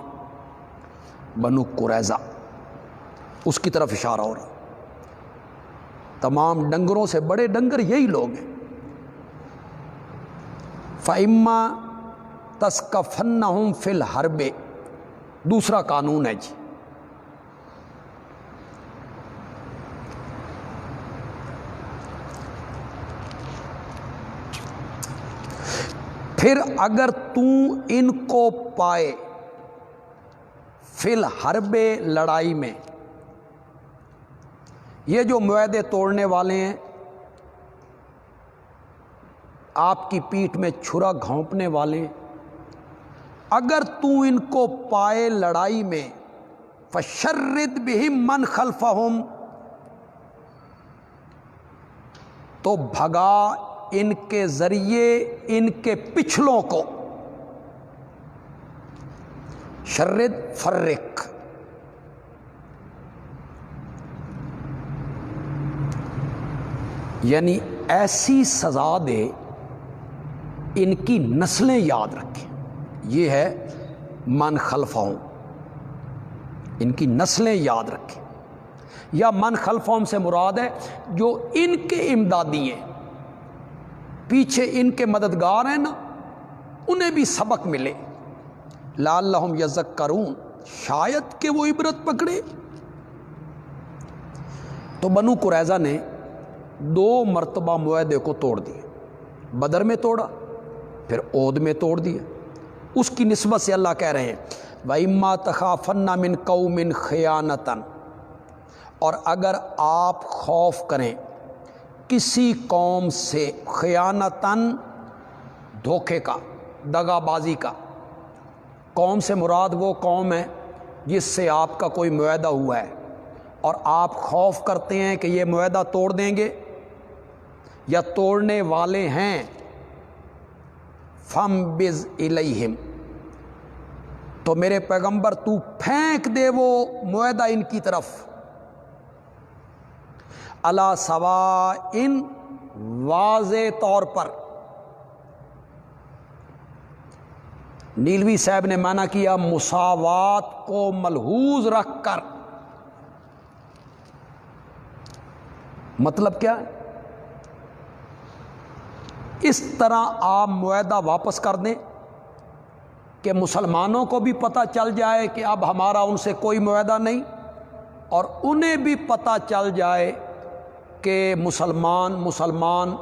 بنو قریظہ اس کی طرف اشارہ ہو رہا. تمام ڈنگروں سے بڑے ڈنگر یہی لوگ ہیں. فَإِمَّا تَسْقَفَنَّهُمْ فِي الْحَرْبِ دوسرا قانون ہے جی. پھر اگر تو ان کو پائے فی الحرب لڑائی میں، یہ جو معاہدے توڑنے والے ہیں، آپ کی پیٹھ میں چھرا گھونپنے والے ہیں، اگر تو ان کو پائے لڑائی میں، فشرد بہم من خلفہم تو بھگا ان کے ذریعے ان کے پچھلوں کو. شرد فرق، یعنی ایسی سزا دے ان کی نسلیں یاد رکھیں. یہ ہے من خلفہم، ان کی نسلیں یاد رکھیں. یا من خلفہم سے مراد ہے جو ان کے امدادی ہیں، پیچھے ان کے مددگار ہیں نا، انہیں بھی سبق ملے. لعلہم یذکرون، شاید کہ وہ عبرت پکڑے. تو بنو قریظہ نے 2 مرتبہ معاہدے کو توڑ دیا. بدر میں توڑا، پھر احد میں توڑ دیا. اس کی نسبت سے اللہ کہہ رہے ہیں وَإِمَّا تَخَافَنَّ مِن قَوْمٍ خِيَانَةً، اور اگر آپ خوف کریں کسی قوم سے، خیانتاً دھوکے کا، دغا بازی کا. قوم سے مراد وہ قوم ہے جس سے آپ کا کوئی معاہدہ ہوا ہے اور آپ خوف کرتے ہیں کہ یہ معاہدہ توڑ دیں گے یا توڑنے والے ہیں. فَانبِذْ إِلَيْهِمْ، تو میرے پیغمبر تو پھینک دے وہ معاہدہ ان کی طرف. علی سواء، واضح طور پر. نیلوی صاحب نے معنی کیا مساوات کو ملحوظ رکھ کر. مطلب کیا ہے؟ اس طرح آپ معاہدہ واپس کر دیں کہ مسلمانوں کو بھی پتہ چل جائے کہ اب ہمارا ان سے کوئی معاہدہ نہیں، اور انہیں بھی پتہ چل جائے کہ مسلمان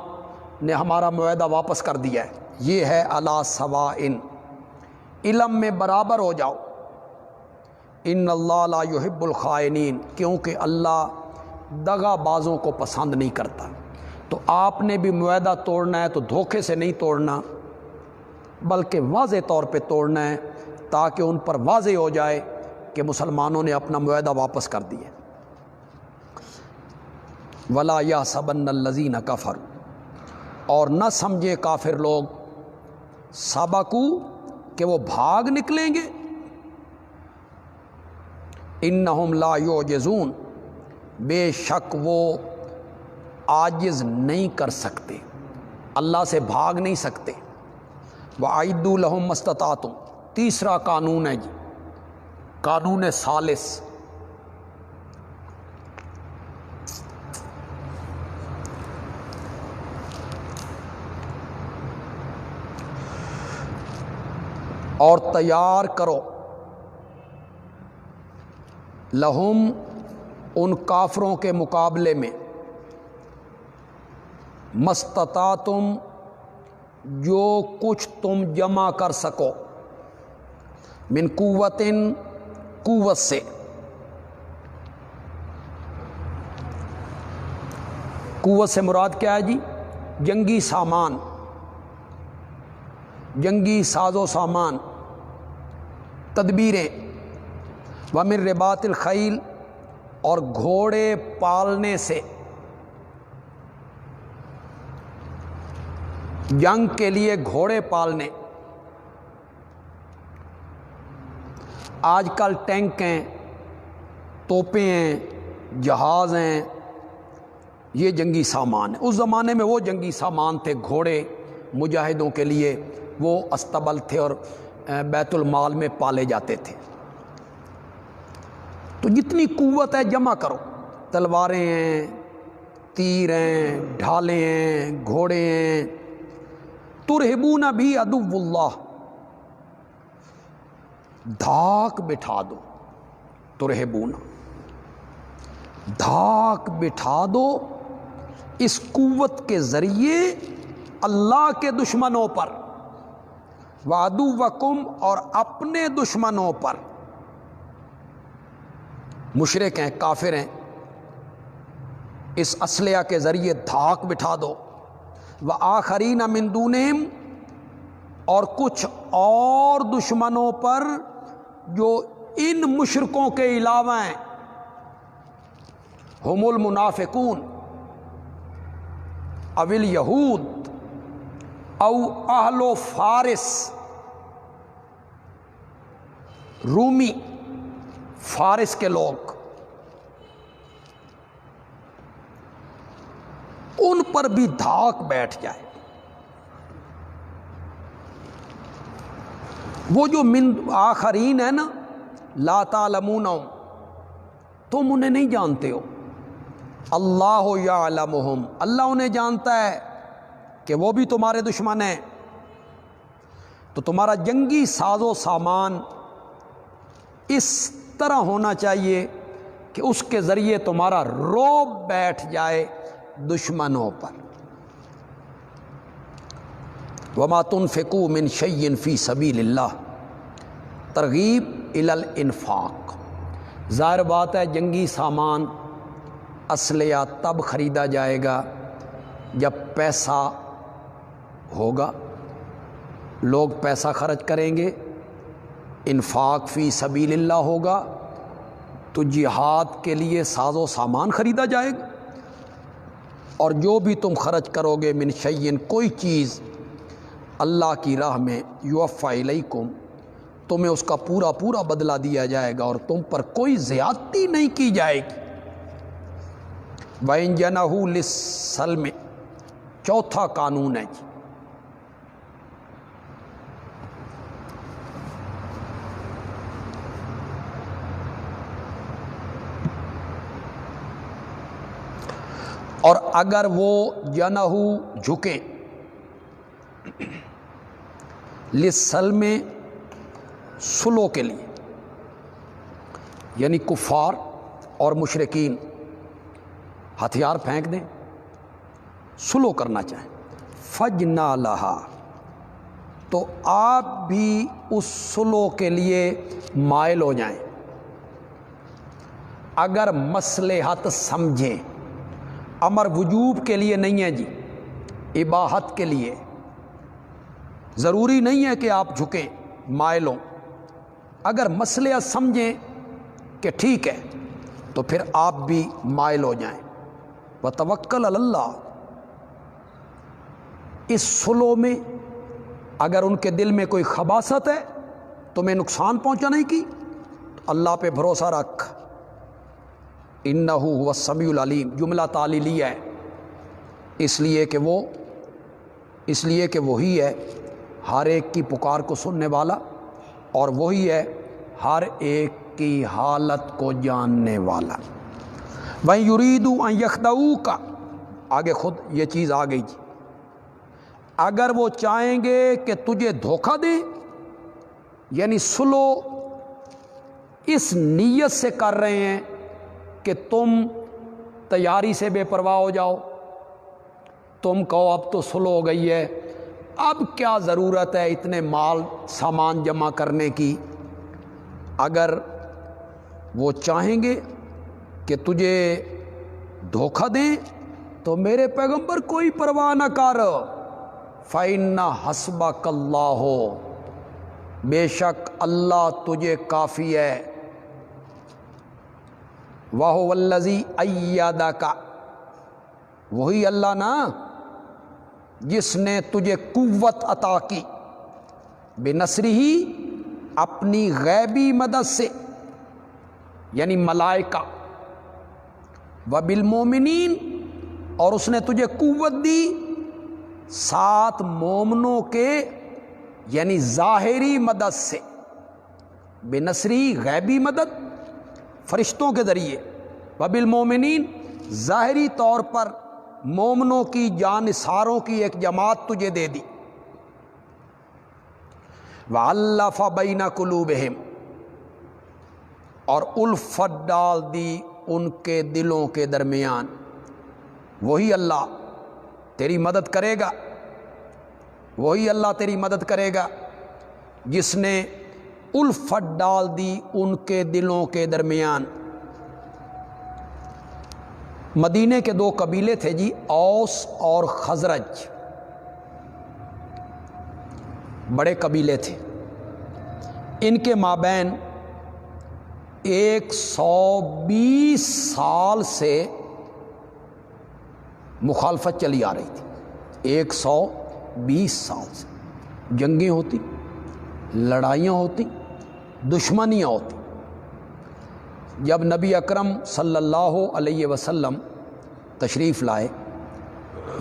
نے ہمارا معاہدہ واپس کر دیا ہے. یہ ہے علی سواء، علم میں برابر ہو جاؤ. ان اللہ لا یحب الخائنین، کیونکہ اللہ دغا بازوں کو پسند نہیں کرتا. تو آپ نے بھی معاہدہ توڑنا ہے تو دھوکے سے نہیں توڑنا، بلکہ واضح طور پہ توڑنا ہے تاکہ ان پر واضح ہو جائے کہ مسلمانوں نے اپنا معاہدہ واپس کر دیا. وَلَا يَحْسَبَنَّ الَّذِينَ كَفَرُوا، اور نہ سمجھے کافر لوگ، سبقوا کہ وہ بھاگ نکلیں گے؟ انہم لا یعجزون، بے شک وہ عاجز نہیں کر سکتے، اللہ سے بھاگ نہیں سکتے۔ وَأَعِدُّوا لَهُم مَّا اسْتَطَعْتُمْ، تیسرا قانون ہے جی، قانون ثالث، اور تیار کرو لہم، ان کافروں کے مقابلے میں، مستطاعتم، جو کچھ تم جمع کر سکو، من قوتن، قوت سے، قوت سے مراد کیا ہے جی؟ جنگی سامان، جنگی ساز و سامان، تدبیریں، ومن رباط الخیل، اور گھوڑے پالنے سے، جنگ کے لیے گھوڑے پالنے۔ آج کل ٹینک ہیں، توپیں ہیں، جہاز ہیں، یہ جنگی سامان ہے۔ اس زمانے میں وہ جنگی سامان تھے، گھوڑے مجاہدوں کے لیے وہ استبل تھے اور بیت المال میں پالے جاتے تھے۔ تو جتنی قوت ہے جمع کرو، تلواریں ہیں، تیر ہیں، ڈھالیں ہیں، گھوڑے ہیں۔ ترہبون بھی عدو اللہ، دھاک بٹھا دو، ترہبون، دھاک بٹھا دو اس قوت کے ذریعے اللہ کے دشمنوں پر، وعدوکم، اور اپنے دشمنوں پر، مشرک ہیں، کافر ہیں، اس اسلحہ کے ذریعے دھاک بٹھا دو۔ وآخرین من دونہم، اور کچھ اور دشمنوں پر جو ان مشرکوں کے علاوہ ہیں، ہم المنافقون او الیہود او اہل و فارس، رومی، فارس کے لوگ، ان پر بھی دھاک بیٹھ جائے۔ وہ جو من آخرین ہے نا، لا تعلمونہم، تم انہیں نہیں جانتے ہو، اللہ یعلمہم، اللہ انہیں جانتا ہے کہ وہ بھی تمہارے دشمن ہیں۔ تو تمہارا جنگی ساز و سامان اس طرح ہونا چاہیے کہ اس کے ذریعے تمہارا رعب بیٹھ جائے دشمنوں پر۔ وما تنفقوا من شیء فی سبیل اللہ، ترغیب الی الانفاق۔ ظاہر بات ہے جنگی سامان، اسلحہ تب خریدا جائے گا جب پیسہ ہوگا، لوگ پیسہ خرچ کریں گے، انفاق فی سبیل اللہ ہوگا، تو جہاد کے لیے ساز و سامان خریدا جائے گا۔ اور جو بھی تم خرچ کرو گے، من شیء، کوئی چیز اللہ کی راہ میں، یوفی الیکم، تمہیں اس کا پورا پورا بدلہ دیا جائے گا اور تم پر کوئی زیادتی نہیں کی جائے گی۔ وَإِن جَنَحُوا لِلسَّلْمِ، چوتھا قانون ہے جی، اور اگر وہ جنحو جھکیں، للسلم، صلح کے لیے، یعنی کفار اور مشرکین ہتھیار پھینک دیں، صلح کرنا چاہیں، فجنا لہا، تو آپ بھی اس صلح کے لیے مائل ہو جائیں۔ اگر مصلحت سمجھیں، امر وجوب کے لیے نہیں ہے جی، اباحت کے لیے، ضروری نہیں ہے کہ آپ جھکیں، مائل ہوں۔ اگر مصلحت سمجھیں کہ ٹھیک ہے تو پھر آپ بھی مائل ہو جائیں۔ وتوکل علی اللہ، اس صلح میں اگر ان کے دل میں کوئی خباثت ہے تمہیں نقصان پہنچانے کی تو اللہ پہ بھروسہ رکھ، انہ هو السمیع العلیم، جملہ تعلیلیہ ہے، اس لیے کہ وہی ہے ہر ایک کی پکار کو سننے والا، اور وہی ہے ہر ایک کی حالت کو جاننے والا۔ وَإِن يُرِيدُوا أَن يَخْدَعُوكَ، آگے خود یہ چیز آ گئی جی، اگر وہ چاہیں گے کہ تجھے دھوکہ دیں، یعنی سلو اس نیت سے کر رہے ہیں کہ تم تیاری سے بے پرواہ ہو جاؤ، تم کہو اب تو سلو ہو گئی ہے، اب کیا ضرورت ہے اتنے مال سامان جمع کرنے کی۔ اگر وہ چاہیں گے کہ تجھے دھوکہ دیں تو میرے پیغمبر کوئی پرواہ نہ کر، فَإِنَّ حَسْبَكَ اللَّهُ، بے شک اللہ تجھے کافی ہے، وَهُوَ الَّذِي أَيَّدَكَ، وہی اللہ نا جس نے تجھے قوت عطا کی، بِنَصْرِهِ، اپنی غیبی مدد سے، یعنی ملائکہ، وَبِالْمُؤْمِنِينَ، اور اس نے تجھے قوت دی ساتھ مومنوں کے، یعنی ظاہری مدد سے، بِنَصْرِهِ غیبی مدد فرشتوں کے ذریعے، وَبِالْمُؤْمِنِينَ ظاہری طور پر مومنوں کی جانثاروں کی ایک جماعت تجھے دے دی، وَأَلَّفَ بَيْنَ قُلُوبِهِمْ، اور الفت ڈال دی ان کے دلوں کے درمیان، وہی اللہ تیری مدد کرے گا، وہی اللہ تیری مدد کرے گا جس نے الفت ڈال دی ان کے دلوں کے درمیان۔ مدینے کے دو قبیلے تھے جی، اوس اور خزرج، بڑے قبیلے تھے، ان کے مابین 120 سال سے مخالفت چلی آ رہی تھی، 120 سال سے جنگیں ہوتی، لڑائیاں ہوتی، دشمنیاں ہوتی۔ جب نبی اکرم صلی اللہ علیہ وسلم تشریف لائے،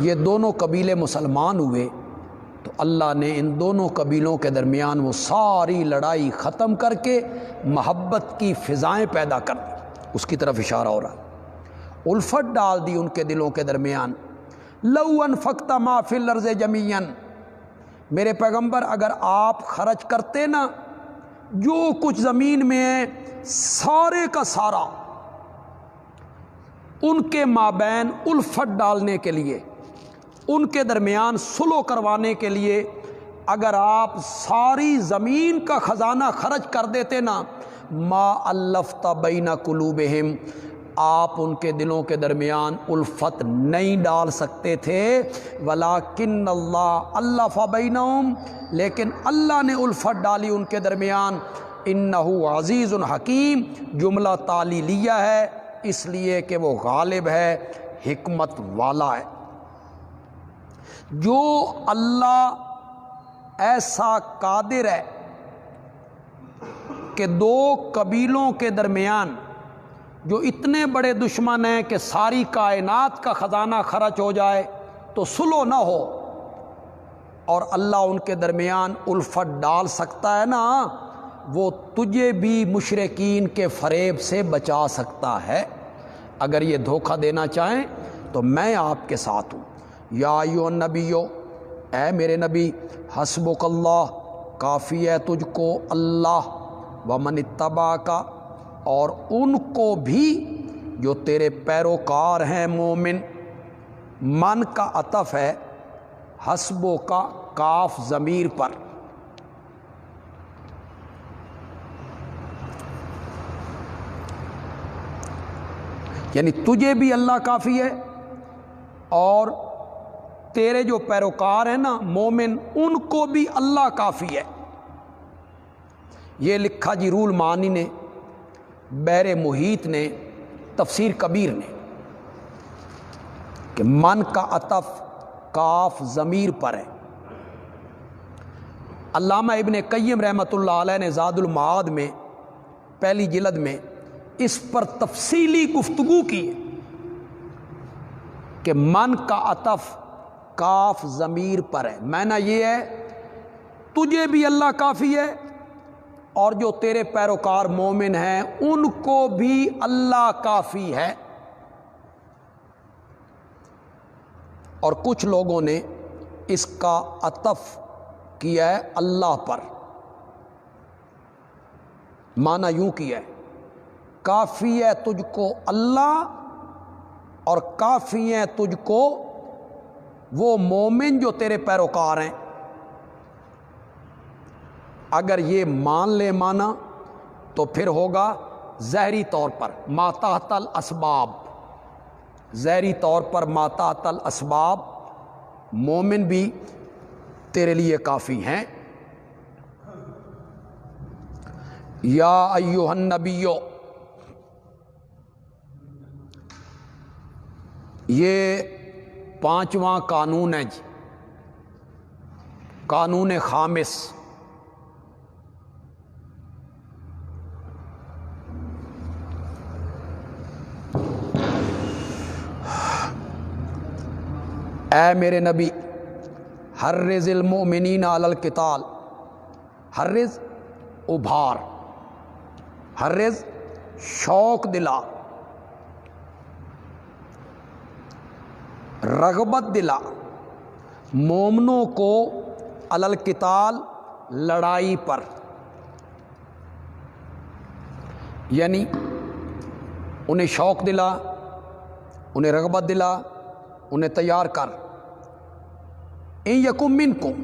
یہ دونوں قبیلے مسلمان ہوئے، تو اللہ نے ان دونوں قبیلوں کے درمیان وہ ساری لڑائی ختم کر کے محبت کی فضائیں پیدا کر دی، اس کی طرف اشارہ ہو رہا، الفت ڈال دی ان کے دلوں کے درمیان۔ لو انفقت ما فی الارض جمیعا، میرے پیغمبر اگر آپ خرچ کرتے نا جو کچھ زمین میں ہے سارے کا سارا، ان کے مابین الفت ڈالنے کے لیے، ان کے درمیان سلو کروانے کے لیے اگر آپ ساری زمین کا خزانہ خرچ کر دیتے نا، ما الفت بین قلوبہم، آپ ان کے دلوں کے درمیان الفت نہیں ڈال سکتے تھے، ولیکن اللہ الف بینہم، لیکن اللہ نے الفت ڈالی ان کے درمیان، انہ عزیز حکیم، جملہ تعلیلیہ ہے اس لیے کہ وہ غالب ہے، حکمت والا ہے۔ جو اللہ ایسا قادر ہے کہ دو قبیلوں کے درمیان جو اتنے بڑے دشمن ہیں کہ ساری کائنات کا خزانہ خرچ ہو جائے تو سلو نہ ہو، اور اللہ ان کے درمیان الفت ڈال سکتا ہے نا، وہ تجھے بھی مشرکین کے فریب سے بچا سکتا ہے۔ اگر یہ دھوکہ دینا چاہیں تو میں آپ کے ساتھ ہوں۔ یا ایھا النبیو، اے میرے نبی، حسبک اللہ، کافی ہے تجھ کو اللہ، ومن اتبعک، اور ان کو بھی جو تیرے پیروکار ہیں مومن۔ من کا عطف ہے حسبو کا کاف ضمیر پر، یعنی تجھے بھی اللہ کافی ہے اور تیرے جو پیروکار ہیں نا مومن، ان کو بھی اللہ کافی ہے۔ یہ لکھا جی رول معنی نے، بحر محیط نے، تفسیر کبیر نے، کہ من کا عطف کاف ضمیر پر ہے، علامہ ابن قیم رحمۃ اللہ علیہ نے زاد المعاد میں پہلی جلد میں اس پر تفصیلی گفتگو کی کہ من کا عطف کاف ضمیر پر ہے، معنی یہ ہے تجھے بھی اللہ کافی ہے اور جو تیرے پیروکار مومن ہیں ان کو بھی اللہ کافی ہے۔ اور کچھ لوگوں نے اس کا عطف کیا ہے اللہ پر، معنی یوں کیا ہے کافی ہے تجھ کو اللہ اور کافی ہے تجھ کو وہ مومن جو تیرے پیروکار ہیں۔ اگر یہ مان لے مانا تو پھر ہوگا ظاہری طور پر ما تحت الاسباب، ظاہری طور پر ما تحت الاسباب مومن بھی تیرے لیے کافی ہیں۔ یا ایھا النبی، یہ 5واں قانون ہے جی، قانون خامس۔ اے میرے نبی حرض المؤمنین علی القتال، حرض ابھار، حرض شوق دلا، رغبت دلا مومنوں کو علی القتال لڑائی پر، یعنی انہیں شوق دلا، انہیں رغبت دلا، انہیں تیار کر۔ ان یکم منکم،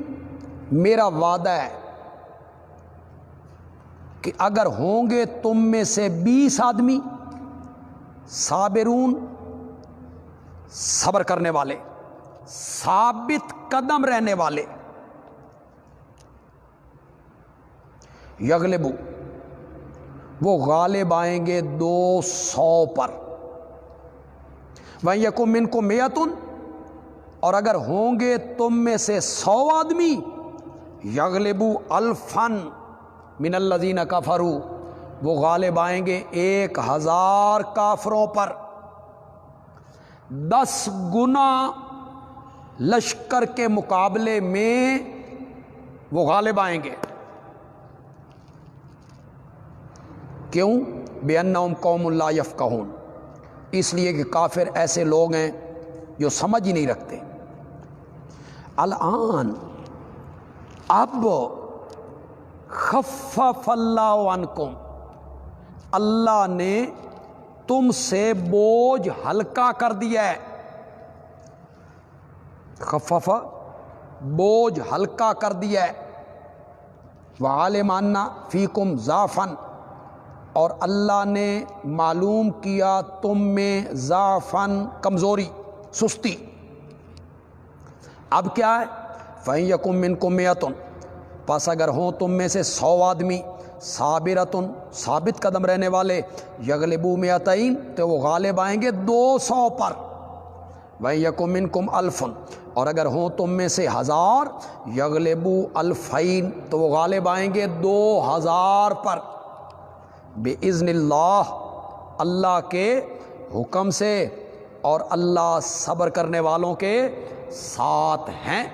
میرا وعدہ ہے کہ اگر ہوں گے تم میں سے 20 آدمی صابرون، صبر کرنے والے، ثابت قدم رہنے والے، یغلبو، وہ غالب آئیں گے 200 پر، وَإِن يَكُن مِّنكُم مِّئَةٌ، اور اگر ہوں گے تم میں سے 100 آدمی، یغلبو الفن من الذین کفروا، وہ غالب آئیں گے 1000 کافروں پر، 10 گنا لشکر کے مقابلے میں وہ غالب آئیں گے۔ کیوں؟ بِأَنَّهُمْ قَوْمٌ لَا يَفْقَهُونَ، اس لیے کہ کافر ایسے لوگ ہیں جو سمجھ ہی نہیں رکھتے۔ الآن اب خفف اللہ عنکم، اللہ نے تم سے بوجھ ہلکا کر دیا ہے، خفف بوجھ ہلکا کر دیا ہے، وعلم ان فیکم ضعفا، اور اللہ نے معلوم کیا تم میں ضعفاً کمزوری، سستی۔ اب کیا ہے؟ فَإِن يَكُن مِّنكُم مِّئَةٌ، پس اگر ہوں تم میں سے 100 آدمی صابرۃ، ثابت قدم رہنے والے، یغلبوا مئتین، تو وہ غالب آئیں گے 200 پر، وَإِن يَكُن مِّنكُمْ أَلْفٌ، اور اگر ہوں تم میں سے 1000، یغلبوا الفین، تو وہ غالب آئیں گے 2000 پر، بِإِذْنِ اللہ، اللہ کے حکم سے، اور اللہ صبر کرنے والوں کے ساتھ ہیں۔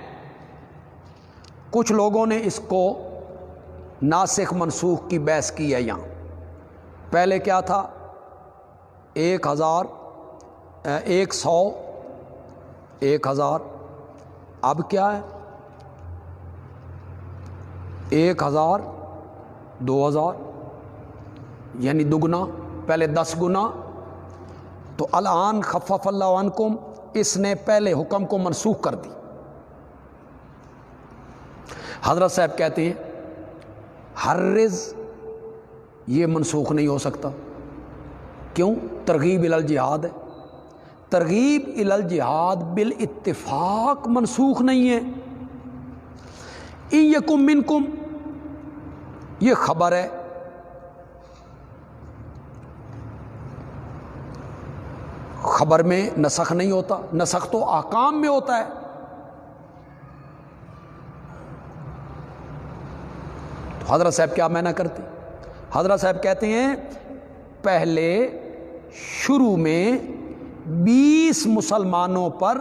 کچھ لوگوں نے اس کو ناسخ منسوخ کی بحث کی ہے یہاں۔ پہلے کیا تھا؟ 1000، 100، 1000، اب کیا ہے؟ 1000، 2000، یعنی دگنا، پہلے 10 گنا۔ تو الآن خفف اللہ عنکم، اس نے پہلے حکم کو منسوخ کر دی۔ حضرت صاحب کہتے ہیں حرز یہ منسوخ نہیں ہو سکتا، کیوں؟ ترغیب الی الجہاد ہے، ترغیب الی الجہاد بالاتفاق منسوخ نہیں ہے۔ ان یکم منکم، یہ خبر ہے، خبر میں نسخ نہیں ہوتا، نسخ تو احکام میں ہوتا ہے۔ تو حضرت صاحب کیا معنی کرتے؟ حضرت صاحب کہتے ہیں پہلے شروع میں 20 مسلمانوں پر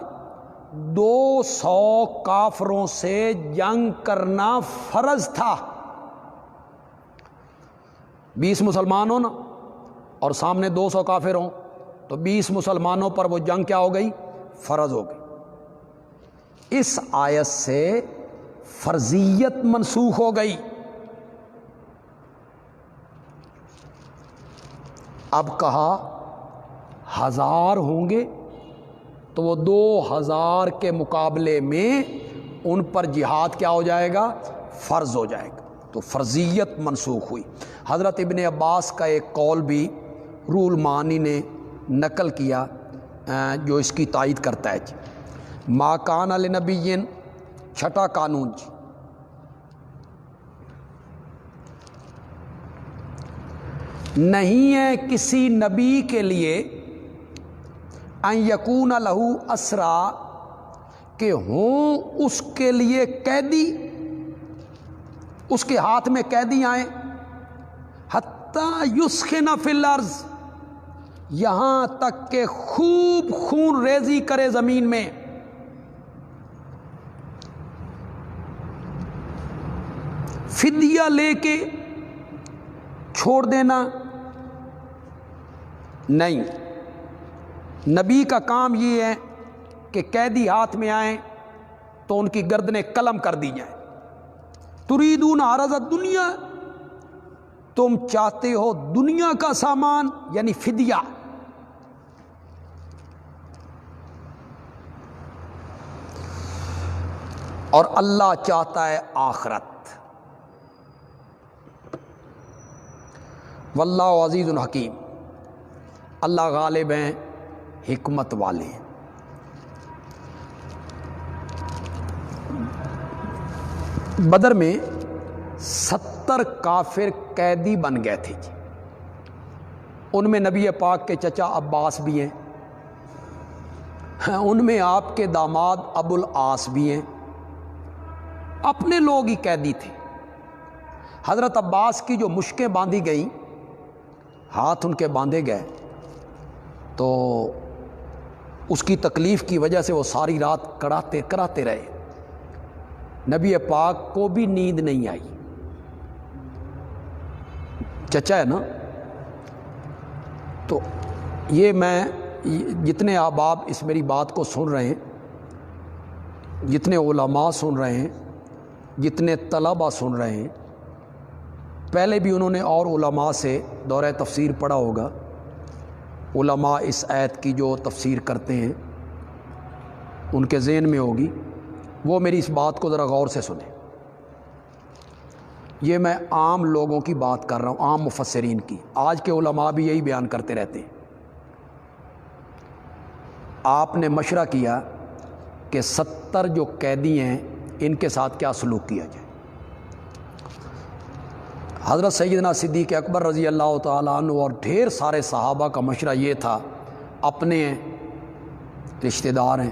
200 کافروں سے جنگ کرنا فرض تھا۔ 20 مسلمان ہو نا اور سامنے 200 کافر ہوں تو 20 مسلمانوں پر وہ جنگ کیا ہو گئی؟ فرض ہو گئی۔ اس آیت سے فرضیت منسوخ ہو گئی۔ اب کہا 1000 ہوں گے تو وہ 2000 کے مقابلے میں ان پر جہاد کیا ہو جائے گا؟ فرض ہو جائے گا۔ تو فرضیت منسوخ ہوئی۔ حضرت ابن عباس کا ایک قول بھی روح المعانی نے نقل کیا جو اس کی تائید کرتا ہے۔ ما کان لنبی، چھٹا قانون جی، نہیں ہے کسی نبی کے لیے ان یکون لہو اسرا، کہ ہوں اس کے لیے قیدی، اس کے ہاتھ میں قیدی آئیں، حتی یسخن فی الارض، یہاں تک کہ خوب خون ریزی کرے زمین میں۔ فدیہ لے کے چھوڑ دینا نہیں، نبی کا کام یہ ہے کہ قیدی ہاتھ میں آئیں تو ان کی گردنیں قلم کر دی جائیں۔ تریدون عرض الدنیا، تم چاہتے ہو دنیا کا سامان یعنی فدیہ، اور اللہ چاہتا ہے آخرت۔ واللہ عزیز الحکیم، اللہ غالب ہیں، حکمت والے ہیں۔ بدر میں 70 کافر قیدی بن گئے تھے جی، ان میں نبی پاک کے چچا عباس بھی ہیں، ان میں آپ کے داماد ابو العاص بھی ہیں، اپنے لوگ ہی قیدی تھے۔ حضرت عباس کی جو مشکیں باندھی گئیں، ہاتھ ان کے باندھے گئے، تو اس کی تکلیف کی وجہ سے وہ ساری رات کراتے رہے، نبی پاک کو بھی نیند نہیں آئی۔ چچا ہے نا، تو یہ میں جتنے احباب اس میری بات کو سن رہے ہیں، جتنے علماء سن رہے ہیں، جتنے طلباء سن رہے ہیں، پہلے بھی انہوں نے اور علماء سے دورہ تفسیر پڑھا ہوگا، علماء اس آیت کی جو تفسیر کرتے ہیں ان کے ذہن میں ہوگی، وہ میری اس بات کو ذرا غور سے سنیں۔ یہ میں عام لوگوں کی بات کر رہا ہوں، عام مفسرین کی، آج کے علماء بھی یہی بیان کرتے رہتے ہیں۔ آپ نے مشورہ کیا کہ 70 جو قیدی ہیں ان کے ساتھ کیا سلوک کیا جائے۔ حضرت سیدنا صدیق اکبر رضی اللہ تعالیٰ عنہ اور ڈھیر سارے صحابہ کا مشورہ یہ تھا، اپنے رشتہ دار ہیں،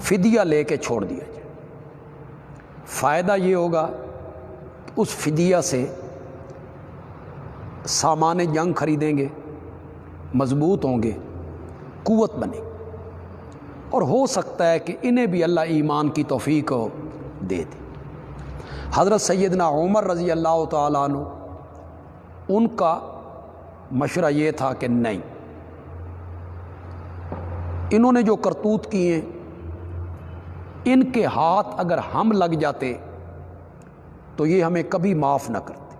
فدیہ لے کے چھوڑ دیا جائے۔ فائدہ یہ ہوگا کہ اس فدیہ سے سامان جنگ خریدیں گے، مضبوط ہوں گے، قوت بنے گی، اور ہو سکتا ہے کہ انہیں بھی اللہ ایمان کی توفیق دے دے۔ حضرت سیدنا عمر رضی اللہ تعالیٰ عنہ، ان کا مشورہ یہ تھا کہ نہیں، انہوں نے جو کرتوت کیے ہیں، ان کے ہاتھ اگر ہم لگ جاتے تو یہ ہمیں کبھی معاف نہ کرتے،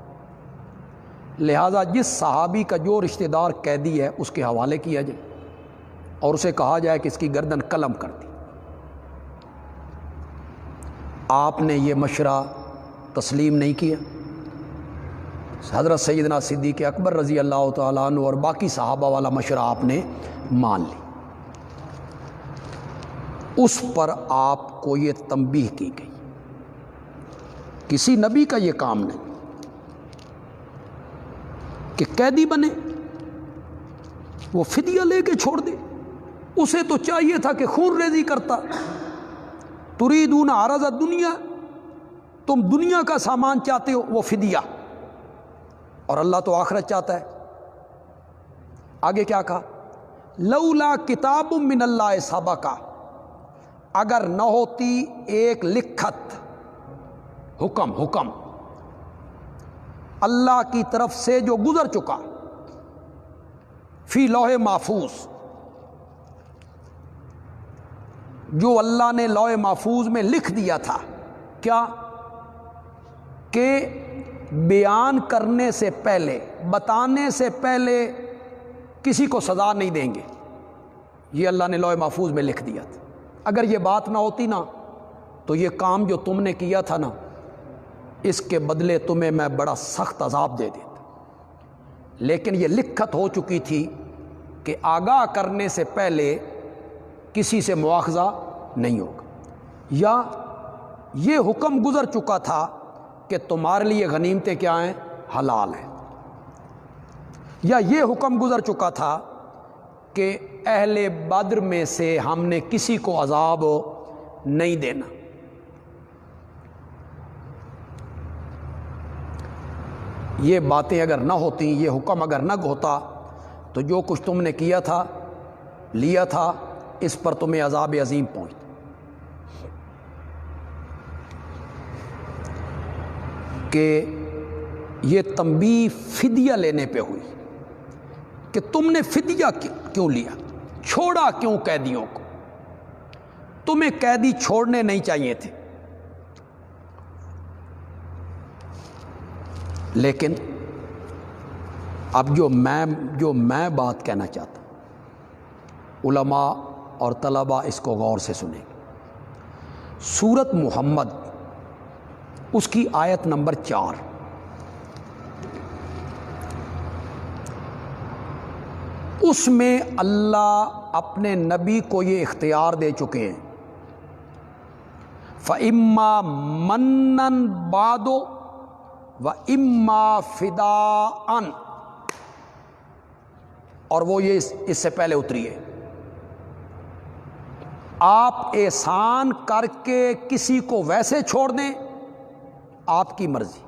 لہذا جس صحابی کا جو رشتہ دار قیدی ہے اس کے حوالے کیا جائے اور اسے کہا جائے کہ اس کی گردن قلم کر دی۔ آپ نے یہ مشورہ تسلیم نہیں کیا، حضرت سیدنا صدیق اکبر رضی اللہ تعالیٰ عنہ اور باقی صحابہ والا مشورہ آپ نے مان لی۔ اس پر آپ کو یہ تنبیہ کی گئی، کسی نبی کا یہ کام نہیں کہ قیدی بنے، وہ فدیہ لے کے چھوڑ دے، اسے تو چاہیے تھا کہ خون ریزی کرتا۔ تریدون عرض الدنیا، تم دنیا کا سامان چاہتے ہو وہ فدیہ، اور اللہ تو آخرت چاہتا ہے۔ آگے کیا کہا؟ لولا کتاب من اللہ سبقا، اگر نہ ہوتی ایک لکھت حکم اللہ کی طرف سے جو گزر چکا، فی لوح محفوظ، جو اللہ نے لوح محفوظ میں لکھ دیا تھا، کیا کہ بیان کرنے سے پہلے، بتانے سے پہلے کسی کو سزا نہیں دیں گے، یہ اللہ نے لوح محفوظ میں لکھ دیا تھا۔ اگر یہ بات نہ ہوتی نا تو یہ کام جو تم نے کیا تھا نا، اس کے بدلے تمہیں میں بڑا سخت عذاب دے دیتا، لیکن یہ لکھت ہو چکی تھی کہ آگاہ کرنے سے پہلے کسی سے مواخذہ نہیں ہوگا، یا یہ حکم گزر چکا تھا کہ تمہارے لیے غنیمتیں کیا ہیں؟ حلال ہیں، یا یہ حکم گزر چکا تھا کہ اہل بدر میں سے ہم نے کسی کو عذاب نہیں دینا۔ یہ باتیں اگر نہ ہوتی، یہ حکم اگر نہ ہوتا تو جو کچھ تم نے کیا تھا، لیا تھا، اس پر تمہیں عذاب عظیم پہنچتا۔ کہ یہ تنبیہ فدیہ لینے پہ ہوئی کہ تم نے فدیہ کیوں لیا، چھوڑا کیوں قیدیوں کو؟ تمہیں قیدی چھوڑنے نہیں چاہیے تھے، لیکن اب جو میں بات کہنا چاہتا ہوں، علماء اور طلباء اس کو غور سے سنیں گے۔ سورۃ محمد اس کی آیت نمبر 4، اس میں اللہ اپنے نبی کو یہ اختیار دے چکے ہیں، فَإِمَّا مَنًّا بَعْدُ وَإِمَّا فِدَاءً، اور وہ یہ اس سے پہلے اتری ہے، آپ احسان کر کے کسی کو ویسے چھوڑ دیں، آپ کی مرضی،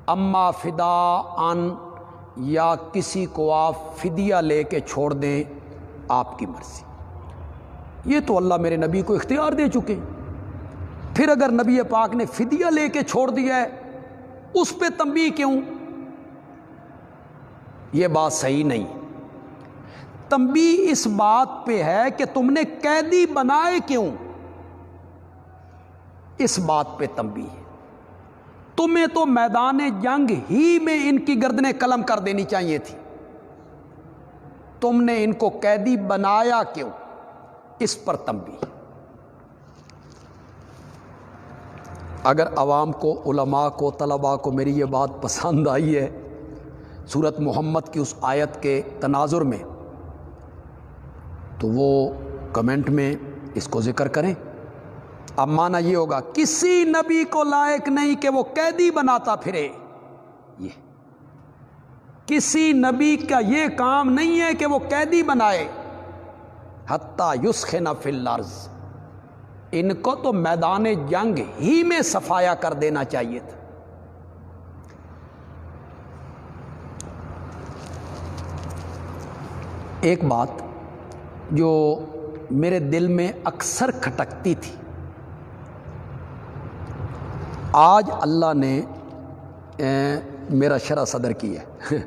اما فداءً، یا کسی کو آپ فدیہ لے کے چھوڑ دیں، آپ کی مرضی۔ یہ تو اللہ میرے نبی کو اختیار دے چکے، پھر اگر نبی پاک نے فدیہ لے کے چھوڑ دیا ہے، اس پہ تنبیہ کیوں؟ یہ بات صحیح نہیں۔ تنبیہ اس بات پہ ہے کہ تم نے قیدی بنائے کیوں، اس بات پہ تنبیہ ہے۔ تمہیں تو میدان جنگ ہی میں ان کی گردنیں قلم کر دینی چاہیے تھی، تم نے ان کو قیدی بنایا کیوں، اس پر تنبیہ۔ اگر عوام کو، علماء کو، طلباء کو میری یہ بات پسند آئی ہے سورۃ محمد کی اس آیت کے تناظر میں، تو وہ کمنٹ میں اس کو ذکر کریں۔ اب معنی یہ ہوگا کسی نبی کو لائق نہیں کہ وہ قیدی بناتا پھرے، یہ کسی نبی کا یہ کام نہیں ہے کہ وہ قیدی بنائے، حتیٰ یسخن فی الارض، ان کو تو میدان جنگ ہی میں صفایا کر دینا چاہیے تھا۔ ایک بات جو میرے دل میں اکثر کھٹکتی تھی، آج اللہ نے میرا شرح صدر کی ہے۔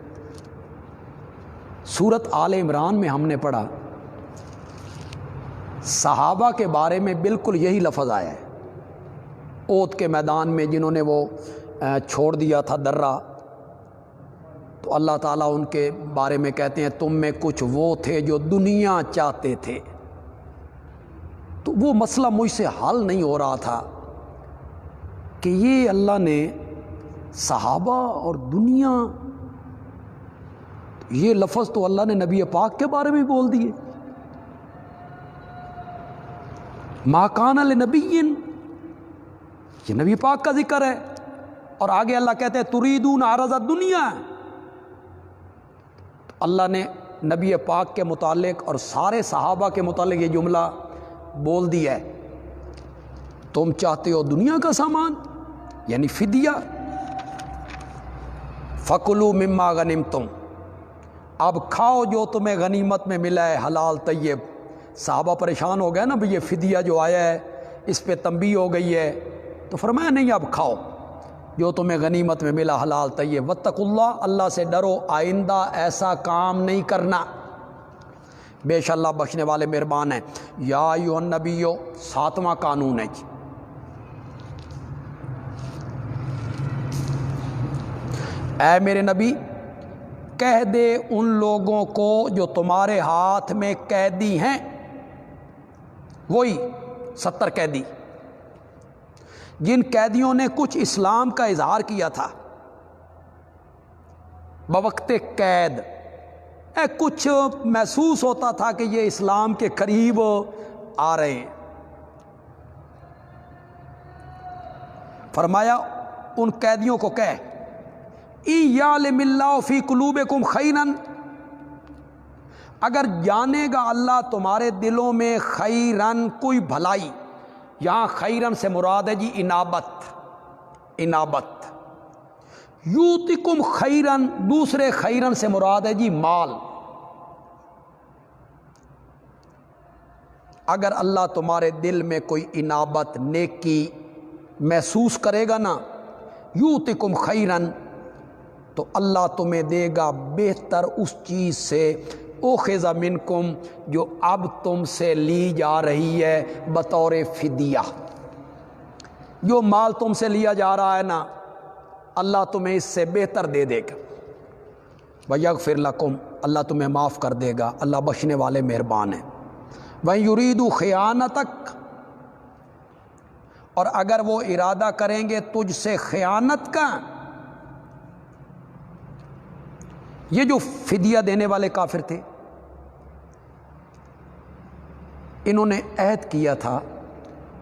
سورۃ آل عمران میں ہم نے پڑھا، صحابہ کے بارے میں بالکل یہی لفظ آیا ہے، احد کے میدان میں جنہوں نے وہ چھوڑ دیا تھا درہ، تو اللہ تعالیٰ ان کے بارے میں کہتے ہیں تم میں کچھ وہ تھے جو دنیا چاہتے تھے، تو وہ مسئلہ مجھ سے حل نہیں ہو رہا تھا کہ یہ اللہ نے صحابہ اور دنیا، یہ لفظ تو اللہ نے نبی پاک کے بارے میں بول دیے، ما کان لنبی، یہ نبی پاک کا ذکر ہے، اور آگے اللہ کہتے ہیں تریدون عرض الدنیا، تو اللہ نے نبی پاک کے متعلق اور سارے صحابہ کے متعلق یہ جملہ بول دیا ہے، تم چاہتے ہو دنیا کا سامان، یعنی فدیہ، فَكُلُوا مِمَّا غَنِمْتُمْ، اب کھاؤ جو تمہیں غنیمت میں ملا ہے حلال طیب۔ صحابہ پریشان ہو گئے نا بھئی یہ فدیہ جو آیا ہے اس پہ تنبیہ ہو گئی ہے، تو فرمایا نہیں اب کھاؤ جو تمہیں غنیمت میں ملا حلال طیب، واتقوا اللہ، اللہ سے ڈرو، آئندہ ایسا کام نہیں کرنا، بے شک اللہ بخشنے والے مہربان ہیں۔ یا ایھا النبیو، 7واں قانون ہے جی، اے میرے نبی کہہ دے ان لوگوں کو جو تمہارے ہاتھ میں قیدی ہیں، وہی 70 قیدی جن قیدیوں نے کچھ اسلام کا اظہار کیا تھا بوقت قید، کچھ محسوس ہوتا تھا کہ یہ اسلام کے قریب آ رہے ہیں، فرمایا ان قیدیوں کو کہہ اِن یعلم اللہ فی قلوبکم خیرا، اگر جانے گا اللہ تمہارے دلوں میں خیرن کوئی بھلائی، یہاں خیرن سے مراد ہے جی انابت، یوتکم خیرن، دوسرے خیرن سے مراد ہے جی مال، اگر اللہ تمہارے دل میں کوئی انابت نیکی محسوس کرے گا نا، یوتکم خیرن، تو اللہ تمہیں دے گا بہتر اس چیز سے، اخذ منکم، جو اب تم سے لی جا رہی ہے بطور فدیہ، جو مال تم سے لیا جا رہا ہے نا اللہ تمہیں اس سے بہتر دے دے گا، وَيَغْفِرْ لَكُمْ، اللہ تمہیں معاف کر دے گا، اللہ بخشنے والے مہربان ہیں۔ وَإِن يُرِيدُوا خِيَانَتَكَ، اور اگر وہ ارادہ کریں گے تجھ سے خیانت کا، یہ جو فدیہ دینے والے کافر تھے انہوں نے عہد کیا تھا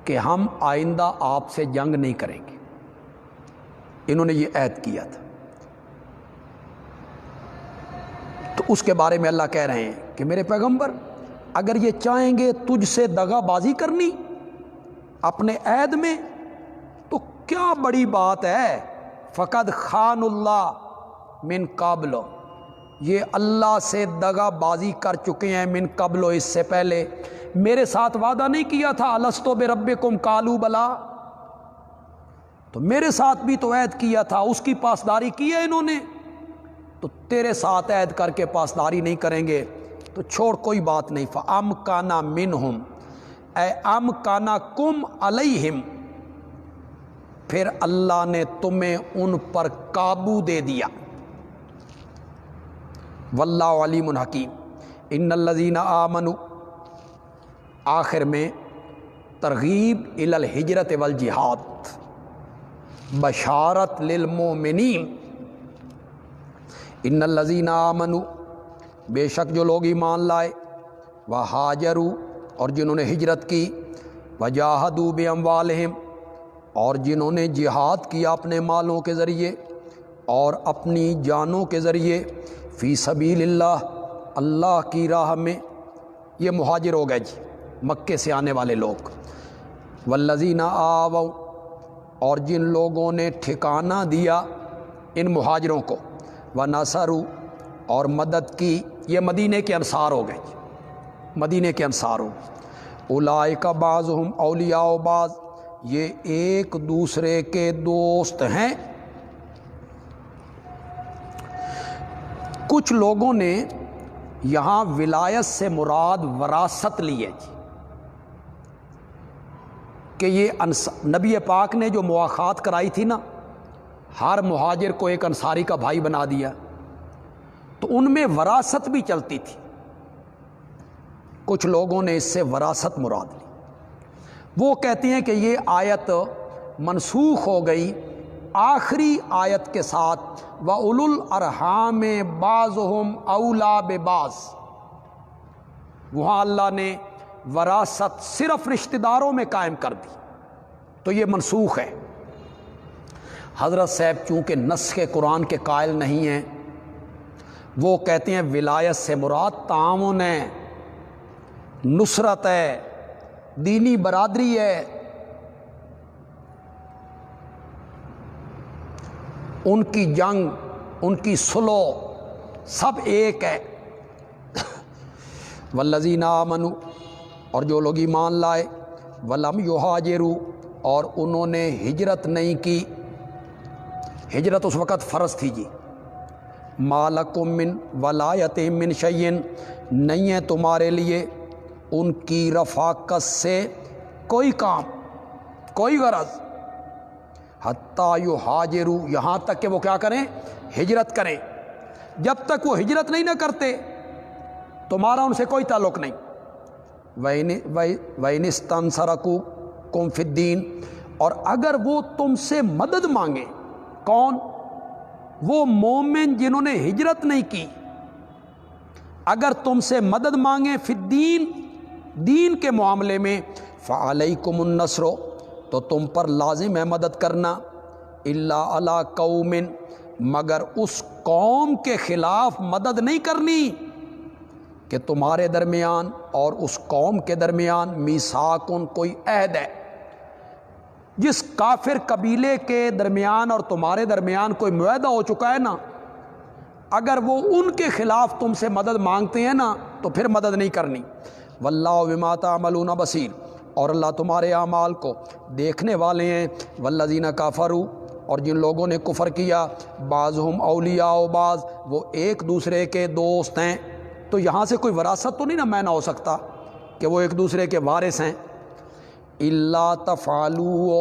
کہ ہم آئندہ آپ سے جنگ نہیں کریں گے، انہوں نے یہ عہد کیا تھا، تو اس کے بارے میں اللہ کہہ رہے ہیں کہ میرے پیغمبر اگر یہ چاہیں گے تجھ سے دغا بازی کرنی اپنے عہد میں تو کیا بڑی بات ہے، فقد خان اللہ من قبل، یہ اللہ سے دغا بازی کر چکے ہیں، من قبل، اس سے پہلے میرے ساتھ وعدہ نہیں کیا تھا الستو بربکم قالوا بلا، تو میرے ساتھ بھی تو عہد کیا تھا، اس کی پاسداری کی ہے انہوں نے، تو تیرے ساتھ عہد کر کے پاسداری نہیں کریں گے تو چھوڑ کوئی بات نہیں، فَأَمْكَنَ مِنْهُمْ اے أَمْكَنَكُمْ عَلَيْهِمْ، پھر اللہ نے تمہیں ان پر قابو دے دیا، واللہ علیم حکیم۔ ان الذین آمنوا، آخر میں ترغیب الی الہجرت والجہاد، بشارت للمؤمنین، ان الذین آمنوا، بے شک جو لوگ ایمان لائے، وہاجروا، اور جنہوں نے ہجرت کی، وجاہدوا باموالہم، اور جنہوں نے جہاد کیا اپنے مالوں کے ذریعے اور اپنی جانوں کے ذریعے، فی سبیل اللہ، اللہ کی راہ میں، یہ مہاجر ہو گئے جی، مکے سے آنے والے لوگ، والذین آووا، اور جن لوگوں نے ٹھکانہ دیا ان مہاجروں کو، ونصروا، اور مدد کی، یہ مدینے کے انصار ہو گئے، مدینے کے انصار ہو گئے، اولئک بعضهم اولیاء بعض، یہ ایک دوسرے کے دوست ہیں۔ کچھ لوگوں نے یہاں ولایت سے مراد وراثت لی ہے جی، کہ یہ نبی پاک نے جو مواخات کرائی تھی نا، ہر مہاجر کو ایک انصاری کا بھائی بنا دیا، تو ان میں وراثت بھی چلتی تھی، کچھ لوگوں نے اس سے وراثت مراد لی، وہ کہتے ہیں کہ یہ آیت منسوخ ہو گئی آخری آیت کے ساتھ، وَأُولُو الْأَرْحَامِ بَعْضُهُمْ أَوْلَىٰ بِبَعْضٍ، وہاں اللہ نے وراثت صرف رشتہ داروں میں قائم کر دی، تو یہ منسوخ ہے۔ حضرت صاحب چونکہ نسخ قرآن کے قائل نہیں ہیں، وہ کہتے ہیں ولایت سے مراد تعاون ہے، نصرت ہے، دینی برادری ہے، ان کی جنگ، ان کی صلح سب ایک ہے۔ والذین آمنوا، اور جو لوگ ایمان لائے، ولم یہاجروا، اور انہوں نے ہجرت نہیں کی۔ ہجرت اس وقت فرض تھی جی۔ ما لکم من ولایتہم من شیء، نہیں ہے تمہارے لیے ان کی رفاقت سے کوئی کام، کوئی غرض، حتیٰ یہاجروا، یہاں تک کہ وہ کیا کریں؟ ہجرت کریں۔ جب تک وہ ہجرت نہیں نہ کرتے تمہارا ان سے کوئی تعلق نہیں۔ وَإِنِ اسْتَنصَرَكُمْ فِي الدِّينِ، اور اگر وہ تم سے مدد مانگیں، کون؟ وہ مومن جنہوں نے ہجرت نہیں کی، اگر تم سے مدد مانگیں فی الدین، دین کے معاملے میں، فعلیکم النصر، تو تم پر لازم ہے مدد کرنا، الا علی قوم، مگر اس قوم کے خلاف مدد نہیں کرنی کہ تمہارے درمیان اور اس قوم کے درمیان میثاقن، کوئی عہد ہے۔ جس کافر قبیلے کے درمیان اور تمہارے درمیان کوئی معاہدہ ہو چکا ہے نا، اگر وہ ان کے خلاف تم سے مدد مانگتے ہیں نا تو پھر مدد نہیں کرنی۔ واللہ بما تعملون بصیر، اور اللہ تمہارے اعمال کو دیکھنے والے ہیں۔ والذین کفروا، اور جن لوگوں نے کفر کیا، بعضهم اولیاء بعض، وہ ایک دوسرے کے دوست ہیں۔ تو یہاں سے کوئی وراثت تو نہیں نا معنی ہو سکتا کہ وہ ایک دوسرے کے وارث ہیں۔ الا تفعلوا،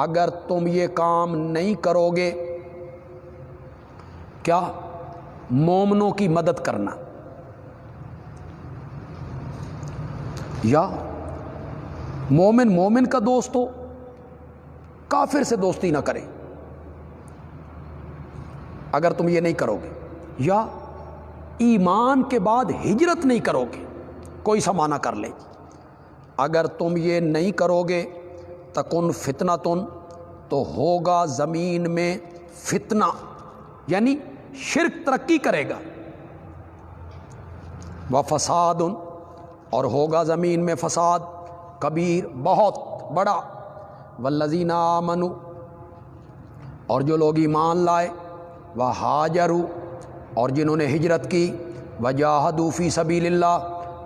اگر تم یہ کام نہیں کرو گے، کیا؟ مومنوں کی مدد کرنا، یا مومن کا دوست ہو، کافر سے دوستی نہ کرے اگر تم یہ نہیں کرو گے، یا ایمان کے بعد ہجرت نہیں کرو گے، کوئی سا معنی کر لے۔ اگر تم یہ نہیں کرو گے، تکن فتنتن، تو ہوگا زمین میں فتنہ، یعنی شرک ترقی کرے گا، وفساد، اور ہوگا زمین میں فساد، کبیر، بہت بڑا۔ والذین آمنوا، اور جو لوگ ایمان لائے، وہاجروا، اور جنہوں نے ہجرت کی، وجاہدوا فی سبیل اللہ،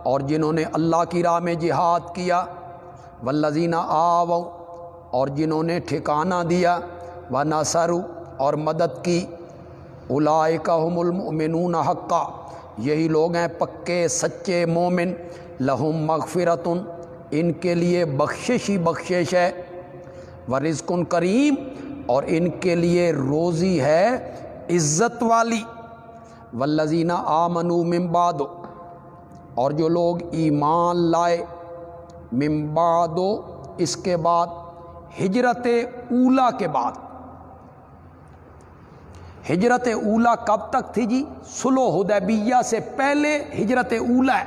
اور جنہوں نے اللہ کی راہ میں جہاد کیا، والذین آووا، اور جنہوں نے ٹھکانہ دیا، ونصروا، اور مدد کی، اولئک ھم المؤمنون حقا، یہی لوگ ہیں پکے سچے مومن، لہم مغفرۃ، ان کے لیے بخشش ہی بخشش ہے، ورزق کریم، اور ان کے لیے روزی ہے عزت والی۔ والذین آمنوا من بعد، اور جو لوگ ایمان لائے، من بعد، اس کے بعد، ہجرت اولا کے بعد۔ ہجرت اولا کب تک تھی جی؟ صلح حدیبیہ سے پہلے ہجرت اولا ہے،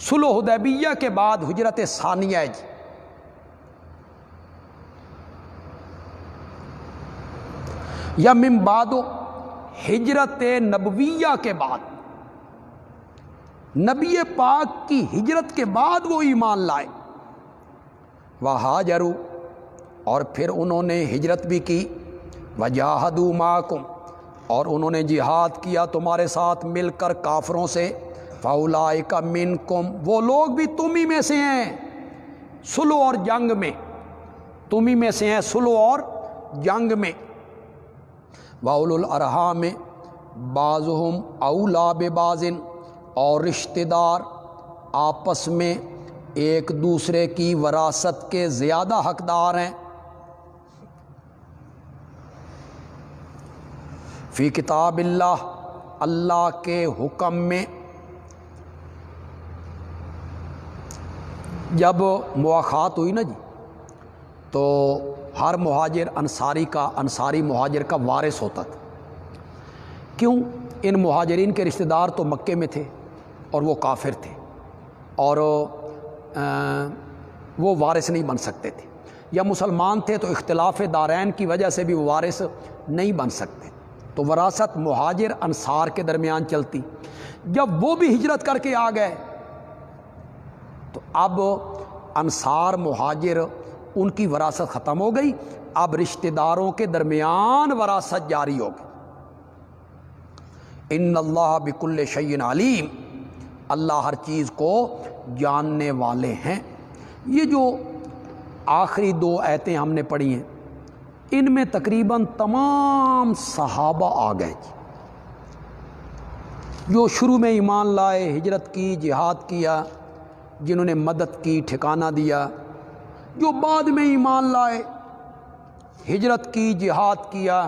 صلح حدیبیہ کے بعد ہجرت ثانیہ ہے جی۔ یا من بعد، ہجرت نبویہ کے بعد، نبی پاک کی ہجرت کے بعد وہ ایمان لائے، وہاجروا، اور پھر انہوں نے ہجرت بھی کی، وجاہدوا معکم، اور انہوں نے جہاد کیا تمہارے ساتھ مل کر کافروں سے، فاولئک منکم، وہ لوگ بھی تم ہی میں سے ہیں، صلح اور جنگ میں تم ہی میں سے ہیں، صلح اور جنگ میں۔ واولو الارحام بعضهم اولی ببعض، اور رشتہ دار آپس میں ایک دوسرے کی وراثت کے زیادہ حقدار ہیں۔ فی کتاب اللہ، اللہ کے حکم میں، جب مواخات ہوئی نا جی، تو ہر مہاجر انصاری مہاجر کا وارث ہوتا تھا۔ کیوں؟ ان مہاجرین کے رشتہ دار تو مکے میں تھے اور وہ کافر تھے، اور وہ وارث نہیں بن سکتے تھے، یا مسلمان تھے تو اختلاف دارین کی وجہ سے بھی وہ وارث نہیں بن سکتے، تو وراثت مہاجر انصار کے درمیان چلتی۔ جب وہ بھی ہجرت کر کے آ گئے تو اب انصار مہاجر ان کی وراثت ختم ہو گئی، اب رشتہ داروں کے درمیان وراثت جاری ہوگی۔ ان اللہ بکل شیء علیم، اللہ ہر چیز کو جاننے والے ہیں۔ یہ جو آخری دو آیتیں ہم نے پڑھی ہیں، ان میں تقریباً تمام صحابہ آ گئے جی، جو شروع میں ایمان لائے، ہجرت کی، جہاد کیا، جنہوں نے مدد کی، ٹھکانہ دیا، جو بعد میں ایمان لائے، ہجرت کی، جہاد کیا،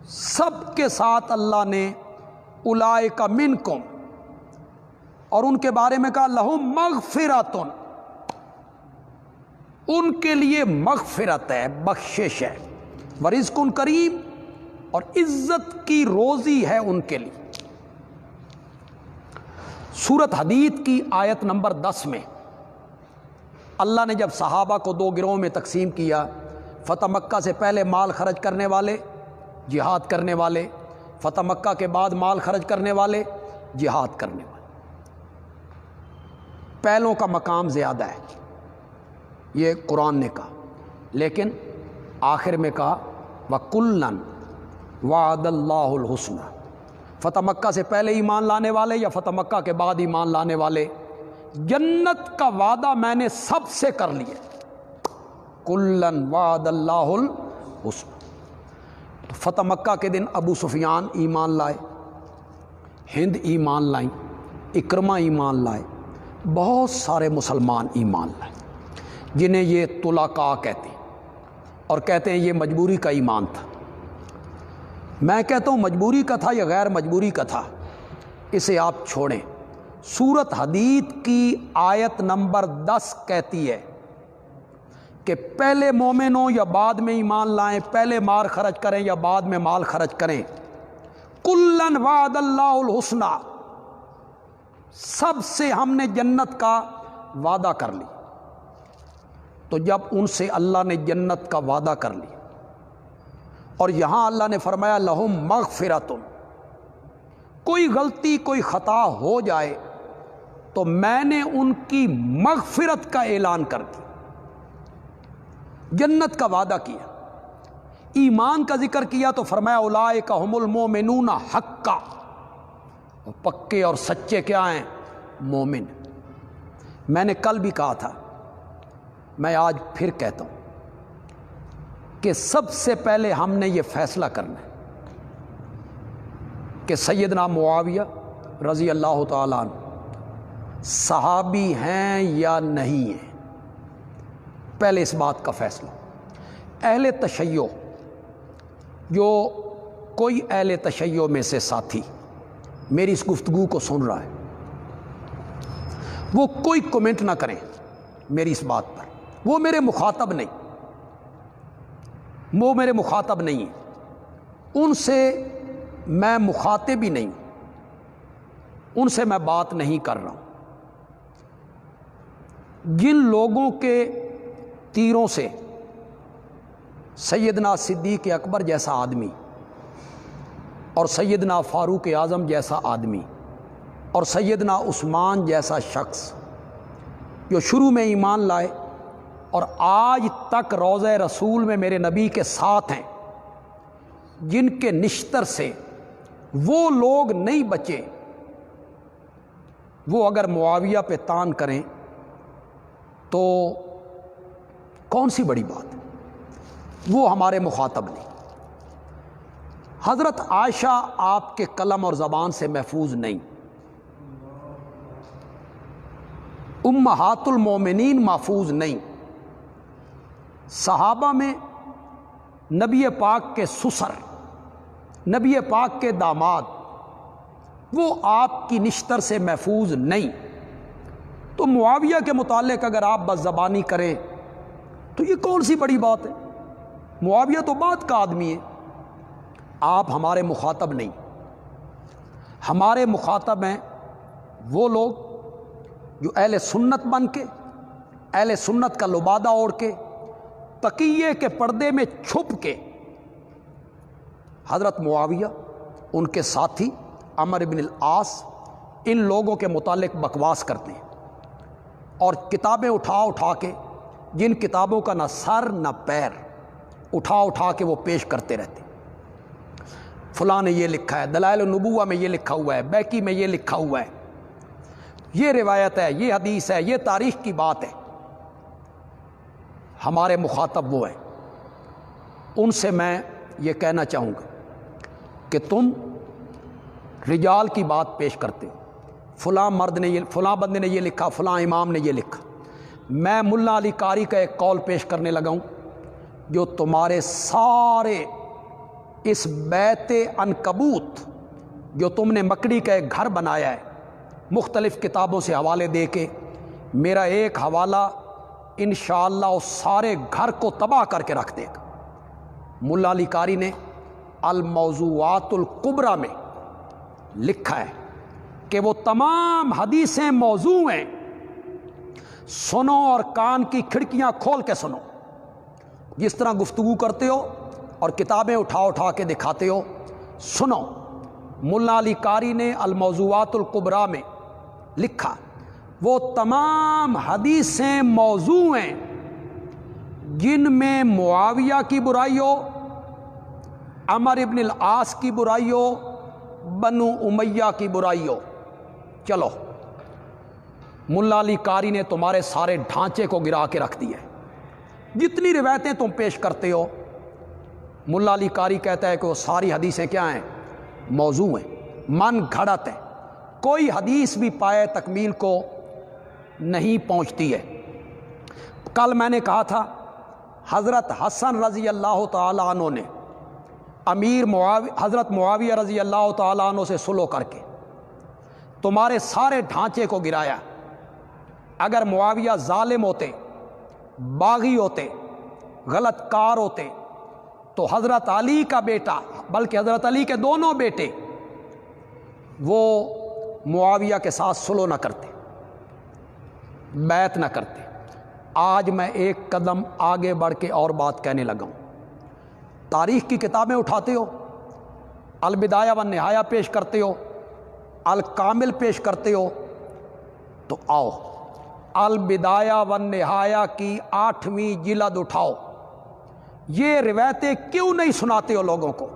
سب کے ساتھ اللہ نے اولئک منکم، اور ان کے بارے میں کہا لہم مغفرۃ، ان کے لیے مغفرت ہے، بخشش ہے، ورزق کریم، اور عزت کی روزی ہے ان کے لیے۔ سورۃ حدید کی آیت نمبر 10 میں اللہ نے جب صحابہ کو دو گروہوں میں تقسیم کیا، فتح مکہ سے پہلے مال خرچ کرنے والے، جہاد کرنے والے، فتح مکہ کے بعد مال خرچ کرنے والے، جہاد کرنے والے، پہلوں کا مقام زیادہ ہے، یہ قرآن نے کہا، لیکن آخر میں کہا وَكُلًّا وعد اللہ الحسنى، فتح مکہ سے پہلے ایمان لانے والے یا فتح مکہ کے بعد ایمان لانے والے، جنت کا وعدہ میں نے سب سے کر لیا، کُلًّا وعد اللہ الحسنى۔ تو فتح مکہ کے دن ابو سفیان ایمان لائے، ہند ایمان لائیں، اکرمہ ایمان لائے، بہت سارے مسلمان ایمان لائے، جنہیں یہ طلقاء کہتے ہیں، اور کہتے ہیں یہ مجبوری کا ایمان تھا۔ میں کہتا ہوں مجبوری کا تھا یا غیر مجبوری کا تھا، اسے آپ چھوڑیں۔ سورۃ حدید کی آیت نمبر 10 کہتی ہے کہ پہلے مومن ہوں یا بعد میں ایمان لائیں، پہلے مال خرچ کریں یا بعد میں مال خرچ کریں، کُلًّا وعد اللہ الحسنى، سب سے ہم نے جنت کا وعدہ کر لی۔ تو جب ان سے اللہ نے جنت کا وعدہ کر لی، اور یہاں اللہ نے فرمایا لہم مغفرۃ، کوئی غلطی کوئی خطا ہو جائے تو میں نے ان کی مغفرت کا اعلان کر دیا، جنت کا وعدہ کیا۔ ایمان کا ذکر کیا تو فرمایا اولئک ھم المؤمنون حقا، پکے اور سچے کیا ہیں؟ مومن۔ میں نے کل بھی کہا تھا، میں آج پھر کہتا ہوں کہ سب سے پہلے ہم نے یہ فیصلہ کرنا ہے کہ سیدنا معاویہ رضی اللہ تعالیٰ عنہ صحابی ہیں یا نہیں ہیں، پہلے اس بات کا فیصلہ۔ اہل تشیع، جو کوئی اہل تشیع میں سے ساتھی میری اس گفتگو کو سن رہا ہے، وہ کوئی کومنٹ نہ کریں میری اس بات پر، وہ میرے مخاطب نہیں، وہ میرے مخاطب نہیں ہیں، ان سے میں مخاطب ہی نہیں، ان سے میں بات نہیں کر رہا ہوں۔ جن لوگوں کے تیروں سے سیدنا صدیق اکبر جیسا آدمی اور سیدنا فاروق اعظم جیسا آدمی اور سیدنا عثمان جیسا شخص جو شروع میں ایمان لائے اور آج تک روضہ رسول میں میرے نبی کے ساتھ ہیں، جن کے نشتر سے وہ لوگ نہیں بچے، وہ اگر معاویہ پہ تان کریں تو کون سی بڑی بات ہے؟ وہ ہمارے مخاطب نہیں۔ حضرت عائشہ آپ کے قلم اور زبان سے محفوظ نہیں، امہات المومنین محفوظ نہیں، صحابہ میں نبی پاک کے سسر، نبی پاک کے داماد، وہ آپ کی نشتر سے محفوظ نہیں۔ تو معاویہ کے متعلق اگر آپ بس زبانی کریں تو یہ کون سی بڑی بات ہے؟ معاویہ تو بعد کا آدمی ہے، آپ ہمارے مخاطب نہیں۔ ہمارے مخاطب ہیں وہ لوگ جو اہل سنت بن کے، اہل سنت کا لبادہ اوڑھ کے، تقیے کے پردے میں چھپ کے حضرت معاویہ، ان کے ساتھی عمرو بن العاص، ان لوگوں کے متعلق بکواس کرتے ہیں اور کتابیں اٹھا اٹھا کے جن کتابوں کا نہ سر نہ پیر، اٹھا اٹھا کے وہ پیش کرتے رہتے، فلاں نے یہ لکھا ہے، دلائل النبوہ میں یہ لکھا ہوا ہے، بیکی میں یہ لکھا ہوا ہے، یہ روایت ہے، یہ حدیث ہے، یہ تاریخ کی بات ہے۔ ہمارے مخاطب وہ ہیں، ان سے میں یہ کہنا چاہوں گا کہ تم رجال کی بات پیش کرتے ہو، فلاں مرد نے یہ، فلاں بندے نے یہ لکھا، فلاں امام نے یہ لکھا۔ میں ملا علی قاری کا ایک قول پیش کرنے لگا ہوں جو تمہارے سارے اس بیت عنکبوت جو تم نے مکڑی کا ایک گھر بنایا ہے مختلف کتابوں سے حوالے دے کے، میرا ایک حوالہ انشاءاللہ اس سارے گھر کو تباہ کر کے رکھ دے گا۔ ملا علی قاری نے الموضوعات الکبریٰ میں لکھا ہے کہ وہ تمام حدیثیں موضوع ہیں، سنو اور کان کی کھڑکیاں کھول کے سنو، جس طرح گفتگو کرتے ہو اور کتابیں اٹھا اٹھا کے دکھاتے ہو، سنو۔ ملا علی قاری نے الموضوعات الکبریٰ میں لکھا وہ تمام حدیثیں موضوع ہیں جن میں معاویہ کی برائی ہو، عمر ابن العاص کی برائی ہو، بنو امیہ کی برائی ہو۔ چلو، ملا علی قاری نے تمہارے سارے ڈھانچے کو گرا کے رکھ دیا ہے، جتنی روایتیں تم پیش کرتے ہو ملا علی قاری کہتا ہے کہ وہ ساری حدیثیں کیا ہیں؟ موضوع ہیں، من گھڑت ہیں، کوئی حدیث بھی پائے تکمیل کو نہیں پہنچتی ہے۔ کل میں نے کہا تھا حضرت حسن رضی اللہ تعالیٰ عنہ نے حضرت معاویہ رضی اللہ تعالیٰ عنہ سے صلح کر کے تمہارے سارے ڈھانچے کو گرایا۔ اگر معاویہ ظالم ہوتے، باغی ہوتے، غلط کار ہوتے تو حضرت علی کا بیٹا، بلکہ حضرت علی کے دونوں بیٹے، وہ معاویہ کے ساتھ صلح نہ کرتے، بیعت نہ کرتے۔ آج میں ایک قدم آگے بڑھ کے اور بات کہنے لگا ہوں۔ تاریخ کی کتابیں اٹھاتے ہو، البدایہ والنہایہ پیش کرتے ہو، الکامل پیش کرتے ہو، تو آؤ البدایہ والنہایہ کی 8ویں جلد اٹھاؤ۔ یہ روایتیں کیوں نہیں سناتے ہو لوگوں کو؟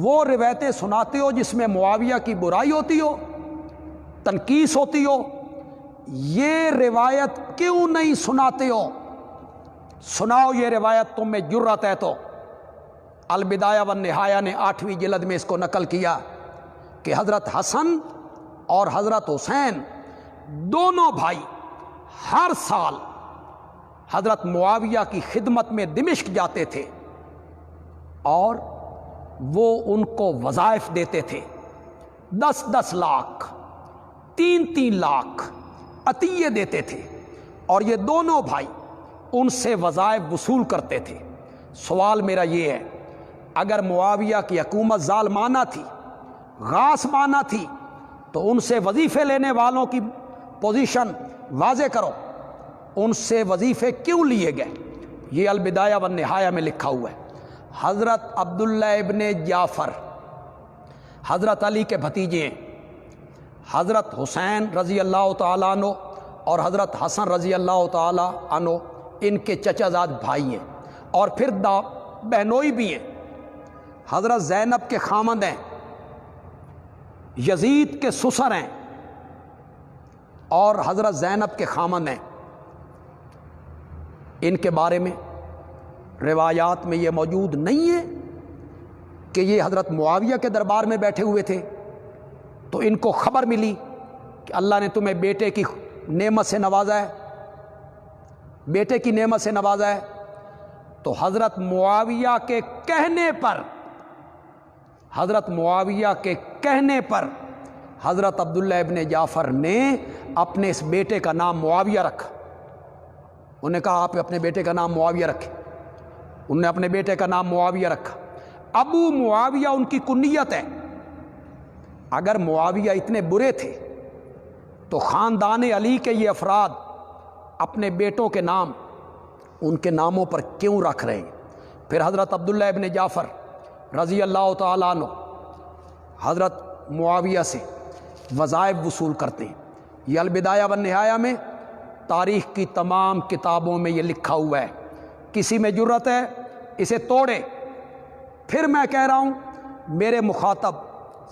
وہ روایتیں سناتے ہو جس میں معاویہ کی برائی ہوتی ہو، تنقیص ہوتی ہو، یہ روایت کیوں نہیں سناتے ہو؟ سناؤ یہ روایت، تم میں جرأت ہے تو۔ البدایہ والنہایہ نے 8ویں جلد میں اس کو نقل کیا کہ حضرت حسن اور حضرت حسین دونوں بھائی ہر سال حضرت معاویہ کی خدمت میں دمشق جاتے تھے اور وہ ان کو وظائف دیتے تھے، 10 لاکھ، 3 لاکھ عطیے دیتے تھے، اور یہ دونوں بھائی ان سے وظائف وصول کرتے تھے۔ سوال میرا یہ ہے، اگر معاویہ کی حکومت ظالمانہ تھی، غاصبانہ تھی، تو ان سے وظیفے لینے والوں کی پوزیشن واضح کرو، ان سے وظیفے کیوں لیے گئے؟ یہ البدایہ والنہایہ میں لکھا ہوا ہے۔ حضرت عبداللہ ابن جعفر حضرت علی کے بھتیجے ہیں، حضرت حسین رضی اللہ تعالیٰ عنہ اور حضرت حسن رضی اللہ تعالیٰ عنہ ان کے چچا زاد بھائی ہیں، اور پھر بہنوئی بھی ہیں۔ حضرت زینب کے خامند ہیں، یزید کے سسر ہیں، اور حضرت زینب کے خامند ہیں۔ ان کے بارے میں روایات میں یہ موجود نہیں ہے کہ یہ حضرت معاویہ کے دربار میں بیٹھے ہوئے تھے تو ان کو خبر ملی کہ اللہ نے تمہیں بیٹے کی نعمت سے نوازا ہے، بیٹے کی نعمت سے نوازا ہے، تو حضرت معاویہ کے کہنے پر، حضرت معاویہ کے کہنے پر حضرت عبداللہ ابن جعفر نے اپنے اس بیٹے کا نام معاویہ رکھا۔ انہوں نے کہا آپ اپنے بیٹے کا نام معاویہ رکھیں، انہوں نے اپنے بیٹے کا نام معاویہ رکھا۔ ابو معاویہ ان کی کنیت ہے۔ اگر معاویہ اتنے برے تھے تو خاندان علی کے یہ افراد اپنے بیٹوں کے نام ان کے ناموں پر کیوں رکھ رہے ہیں؟ پھر حضرت عبداللہ ابن جعفر رضی اللہ تعالیٰ عنہ حضرت معاویہ سے وظائف وصول کرتے ہیں۔ یہ البدایہ والنہایہ میں تاریخ کی تمام کتابوں میں یہ لکھا ہوا ہے، کسی میں جرت ہے اسے توڑے۔ پھر میں کہہ رہا ہوں میرے مخاطب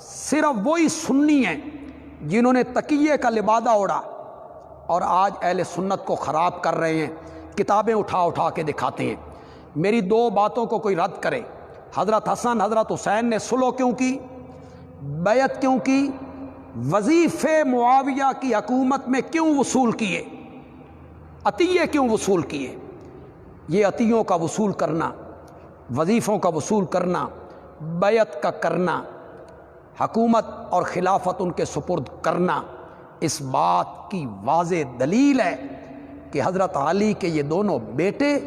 صرف وہی سنی ہیں جنہوں نے تقیے کا لبادہ اوڑھا اور آج اہل سنت کو خراب کر رہے ہیں، کتابیں اٹھا اٹھا کے دکھاتے ہیں۔ میری دو باتوں کو کوئی رد کرے، حضرت حسن حضرت حسین نے صلح کیوں کی، بیعت کیوں کی، وظیفے معاویہ کی حکومت میں کیوں وصول کیے، عطیے کیوں وصول کیے؟ یہ عطیوں کا وصول کرنا، وظیفوں کا وصول کرنا، بیعت کا کرنا، حکومت اور خلافت ان کے سپرد کرنا، اس بات کی واضح دلیل ہے کہ حضرت علی کے یہ دونوں بیٹے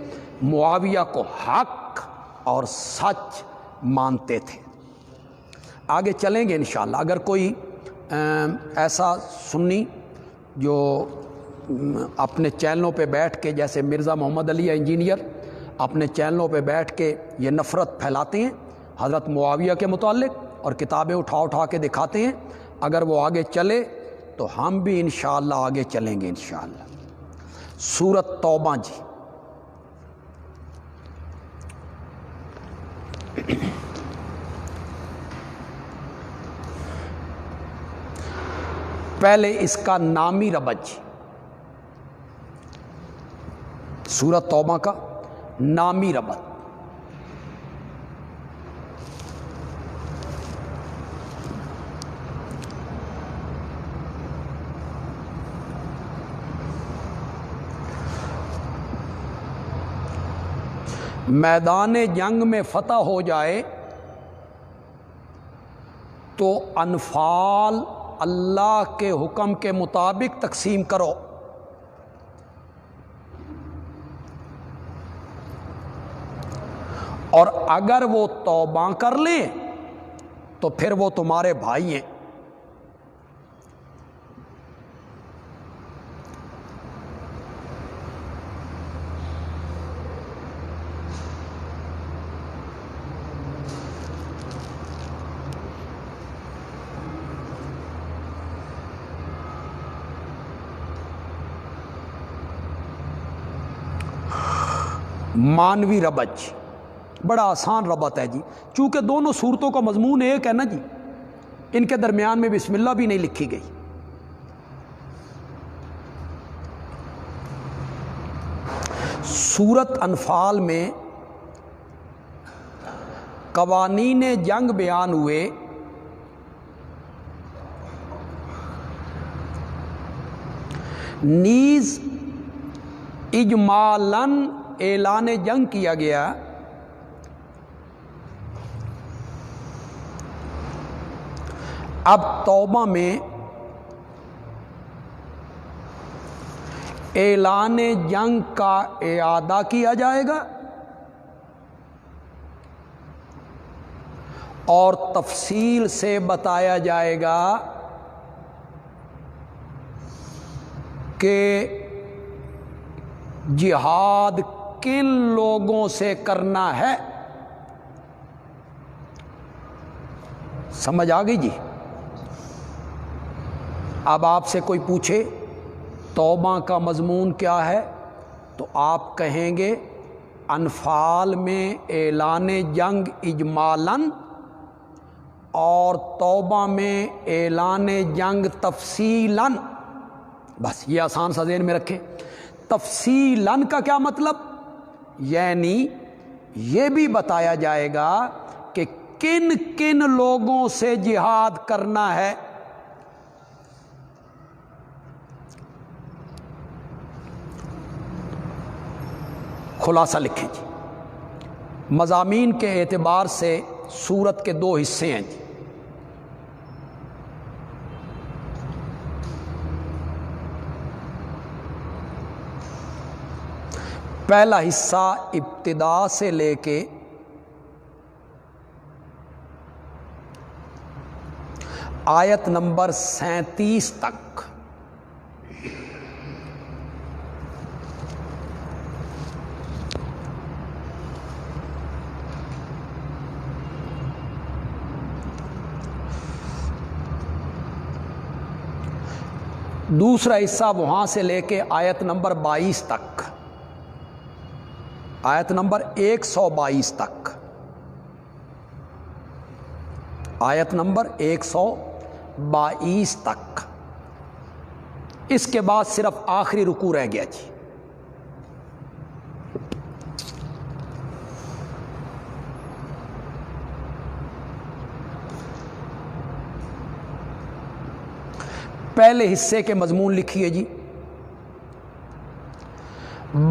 معاویہ کو حق اور سچ مانتے تھے۔ آگے چلیں گے انشاءاللہ۔ اگر کوئی ایسا سنی جو اپنے چینلوں پہ بیٹھ کے، جیسے مرزا محمد علی انجینئر اپنے چینلوں پہ بیٹھ کے یہ نفرت پھیلاتے ہیں حضرت معاویہ کے متعلق اور کتابیں اٹھا اٹھا کے دکھاتے ہیں، اگر وہ آگے چلے تو ہم بھی انشاءاللہ آگے چلیں گے انشاءاللہ۔ سورۃ توبہ جی، پہلے اس کا نامی ربط، سورۃ توبہ کا نامی ربط۔ میدان جنگ میں فتح ہو جائے تو انفال اللہ کے حکم کے مطابق تقسیم کرو، اور اگر وہ توبہ کر لیں تو پھر وہ تمہارے بھائی ہیں۔ مانوی ربط بڑا آسان ربط ہے جی، چونکہ دونوں صورتوں کا مضمون ایک ہے نا جی، ان کے درمیان میں بسم اللہ بھی نہیں لکھی گئی۔ سورۃ انفال میں قوانین جنگ بیان ہوئے، نیز اجمالاً اعلان جنگ کیا گیا۔ اب توبہ میں اعلان جنگ کا اعادہ کیا جائے گا اور تفصیل سے بتایا جائے گا کہ جہاد کن لوگوں سے کرنا ہے۔ سمجھ آ گئی جی؟ اب آپ سے کوئی پوچھے توبہ کا مضمون کیا ہے تو آپ کہیں گے انفال میں اعلان جنگ اجمالاً اور توبہ میں اعلان جنگ تفصیلاً۔ بس یہ آسان سا ذہن میں رکھیں۔ تفصیلاً کا کیا مطلب؟ یعنی یہ بھی بتایا جائے گا کہ کن کن لوگوں سے جہاد کرنا ہے۔ خلاصہ لکھیں جی، مضامین کے اعتبار سے سورت کے دو حصے ہیں جی۔ پہلا حصہ ابتدا سے لے کے آیت نمبر 37 تک، دوسرا حصہ وہاں سے لے کے آیت نمبر 22 تک، آیت نمبر 122 تک، آیت نمبر 122 تک۔ اس کے بعد صرف آخری رکوع رہ گیا جی۔ پہلے حصے کے مضمون لکھیے جی۔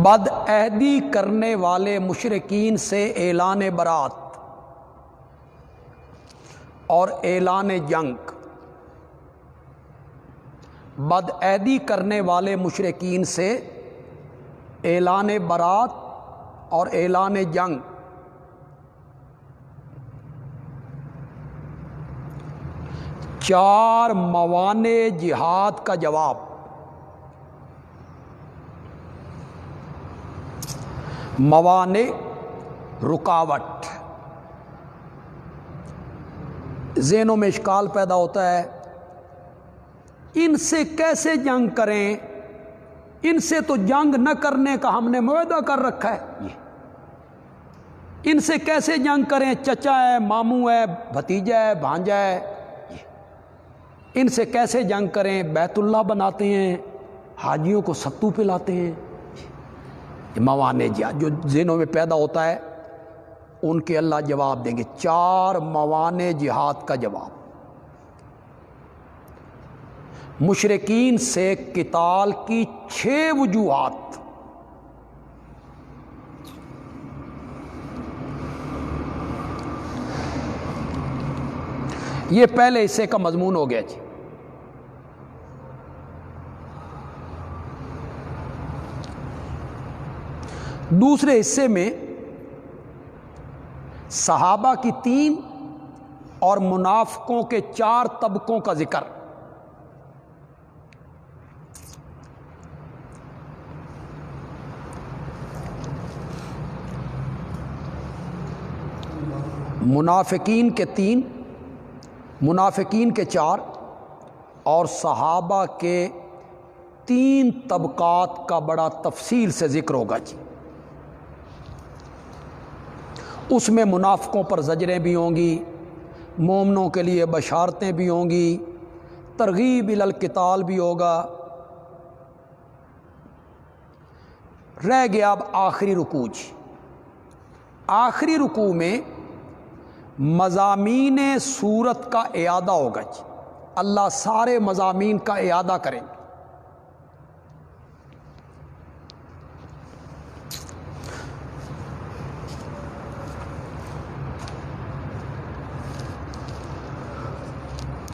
بد عہدی کرنے والے مشرکین سے اعلان برات اور اعلان جنگ۔ بد عہدی کرنے والے مشرکین سے اعلان برات اور اعلان جنگ۔ چار موانع جہاد کا جواب۔ موانع رکاوٹ۔ ذہنوں میں اشکال پیدا ہوتا ہے، ان سے کیسے جنگ کریں؟ ان سے تو جنگ نہ کرنے کا ہم نے معاہدہ کر رکھا ہے، ان سے کیسے جنگ کریں؟ چچا ہے، ماموں ہے، بھتیجا ہے، بھانجا ہے، ان سے کیسے جنگ کریں؟ بیت اللہ بناتے ہیں، حاجیوں کو ستو پلاتے ہیں۔ موانع جہاد جو ذہنوں میں پیدا ہوتا ہے ان کے اللہ جواب دیں گے۔ چار موانع جہاد کا جواب۔ مشرکین سے قتال کی 6 وجوہات۔ یہ پہلے حصے کا مضمون ہو گیا جی۔ دوسرے حصے میں صحابہ کی 3 اور منافقوں کے 4 طبقوں کا ذکر۔ منافقین کے 3، منافقین کے 4 اور صحابہ کے 3 طبقات کا بڑا تفصیل سے ذکر ہوگا جی۔ اس میں منافقوں پر زجریں بھی ہوں گی، مومنوں کے لیے بشارتیں بھی ہوں گی، ترغیب الی القتال بھی ہوگا۔ رہ گیا اب آخری رکوع جی۔ آخری رکوع میں مضامین سورت کا اعادہ ہوگا جی۔ اللہ سارے مضامین کا اعادہ کریں گے۔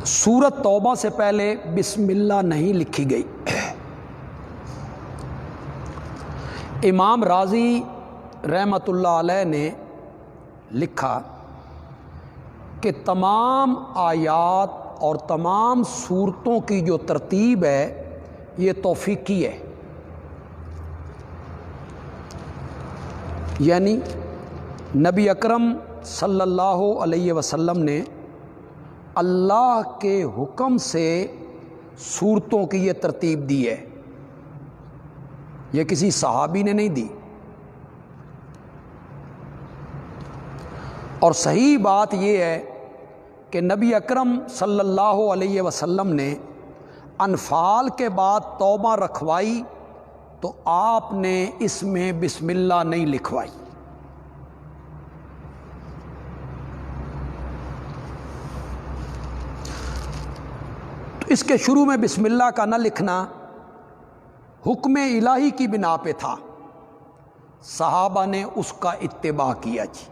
سورت توبہ سے پہلے بسم اللہ نہیں لکھی گئی۔ امام رازی رحمۃ اللہ علیہ نے لکھا کہ تمام آیات اور تمام سورتوں کی جو ترتیب ہے یہ توفیقی ہے، یعنی نبی اکرم صلی اللہ علیہ وسلم نے اللہ کے حکم سے سورتوں کی یہ ترتیب دی ہے، یہ کسی صحابی نے نہیں دی۔ اور صحیح بات یہ ہے کہ نبی اکرم صلی اللہ علیہ وسلم نے انفال کے بعد توبہ رکھوائی تو آپ نے اس میں بسم اللہ نہیں لکھوائی۔ تو اس کے شروع میں بسم اللہ کا نہ لکھنا حکم الہی کی بنا پہ تھا، صحابہ نے اس کا اتباع کیا جی۔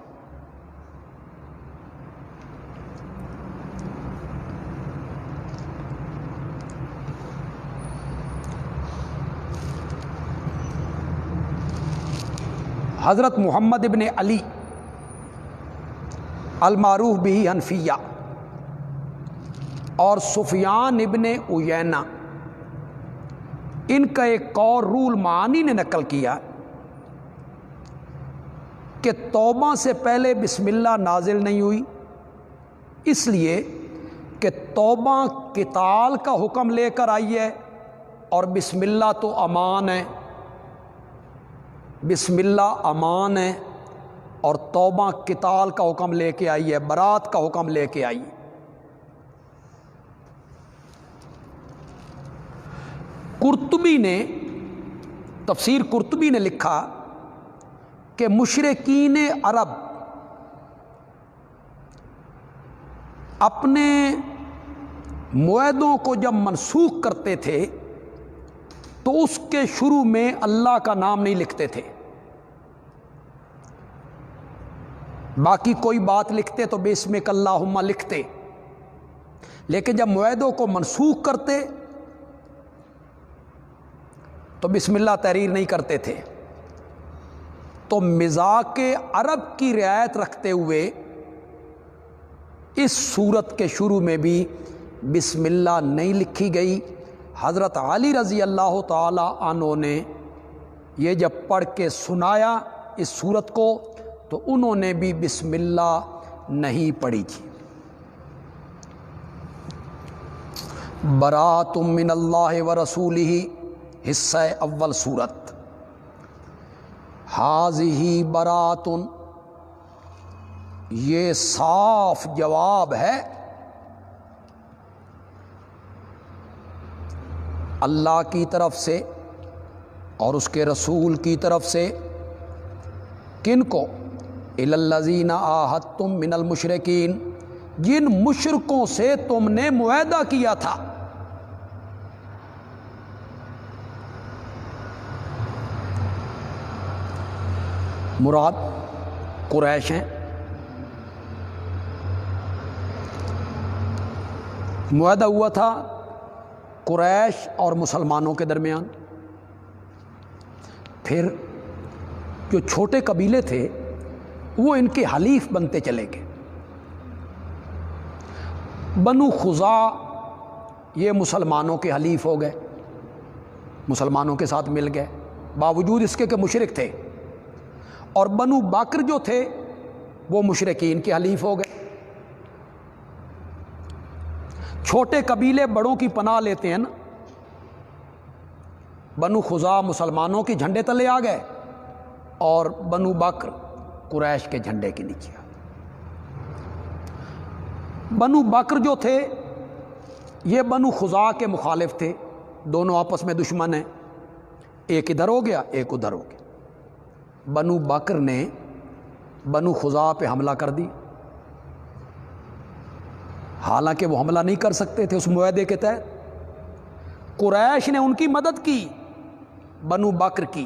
حضرت محمد ابن علی المعروف بہ حنفیہ اور سفیان ابن عیینہ، ان کا ایک قول روح المعانی نے نقل کیا کہ توبہ سے پہلے بسم اللہ نازل نہیں ہوئی، اس لیے کہ توبہ قتال کا حکم لے کر آئی ہے اور بسم اللہ تو امان ہے، بسم اللہ امان ہے، اور توبہ قتال کا حکم لے کے آئی ہے، برات کا حکم لے کے آئی ہے۔ قرطبی نے تفسیر قرطبی نے لکھا کہ مشرکین عرب اپنے معاہدوں کو جب منسوخ کرتے تھے تو اس کے شروع میں اللہ کا نام نہیں لکھتے تھے، باقی کوئی بات لکھتے تو بسمک اللہم لکھتے، لیکن جب معاہدوں کو منسوخ کرتے تو بسم اللہ تحریر نہیں کرتے تھے۔ تو مزاق عرب کی رعایت رکھتے ہوئے اس سورت کے شروع میں بھی بسم اللہ نہیں لکھی گئی۔ حضرت علی رضی اللہ تعالی عنہ نے یہ جب پڑھ کے سنایا اس سورت کو تو انہوں نے بھی بسم اللہ نہیں پڑھی تھی۔ برات من اللہ ورسولہ حصہ اول سورت، حاذہ برات، یہ صاف جواب ہے اللہ کی طرف سے اور اس کے رسول کی طرف سے، کن کو؟ الی الذین عاہدتم من المشرکین، جن مشرکوں سے تم نے معاہدہ کیا تھا۔ مراد قریش ہیں، معاہدہ ہوا تھا قریش اور مسلمانوں کے درمیان۔ پھر جو چھوٹے قبیلے تھے وہ ان کے حلیف بنتے چلے گئے۔ بنو خزاع یہ مسلمانوں کے حلیف ہو گئے، مسلمانوں کے ساتھ مل گئے باوجود اس کے کہ مشرک تھے، اور بنو بکر جو تھے وہ مشرکین کے حلیف ہو گئے۔ چھوٹے قبیلے بڑوں کی پناہ لیتے ہیں نا، بنو خزاع مسلمانوں کے جھنڈے تلے آ گئے اور بنو بکر قریش کے جھنڈے کے نیچے آ گئے۔ بنو بکر جو تھے یہ بنو خزاع کے مخالف تھے، دونوں آپس میں دشمن ہیں، ایک ادھر ہو گیا ایک ادھر ہو گیا۔ بنو بکر نے بنو خزاع پہ حملہ کر دی، حالانکہ وہ حملہ نہیں کر سکتے تھے اس معاہدے کے تحت۔ قریش نے ان کی مدد کی، بنو بکر کی۔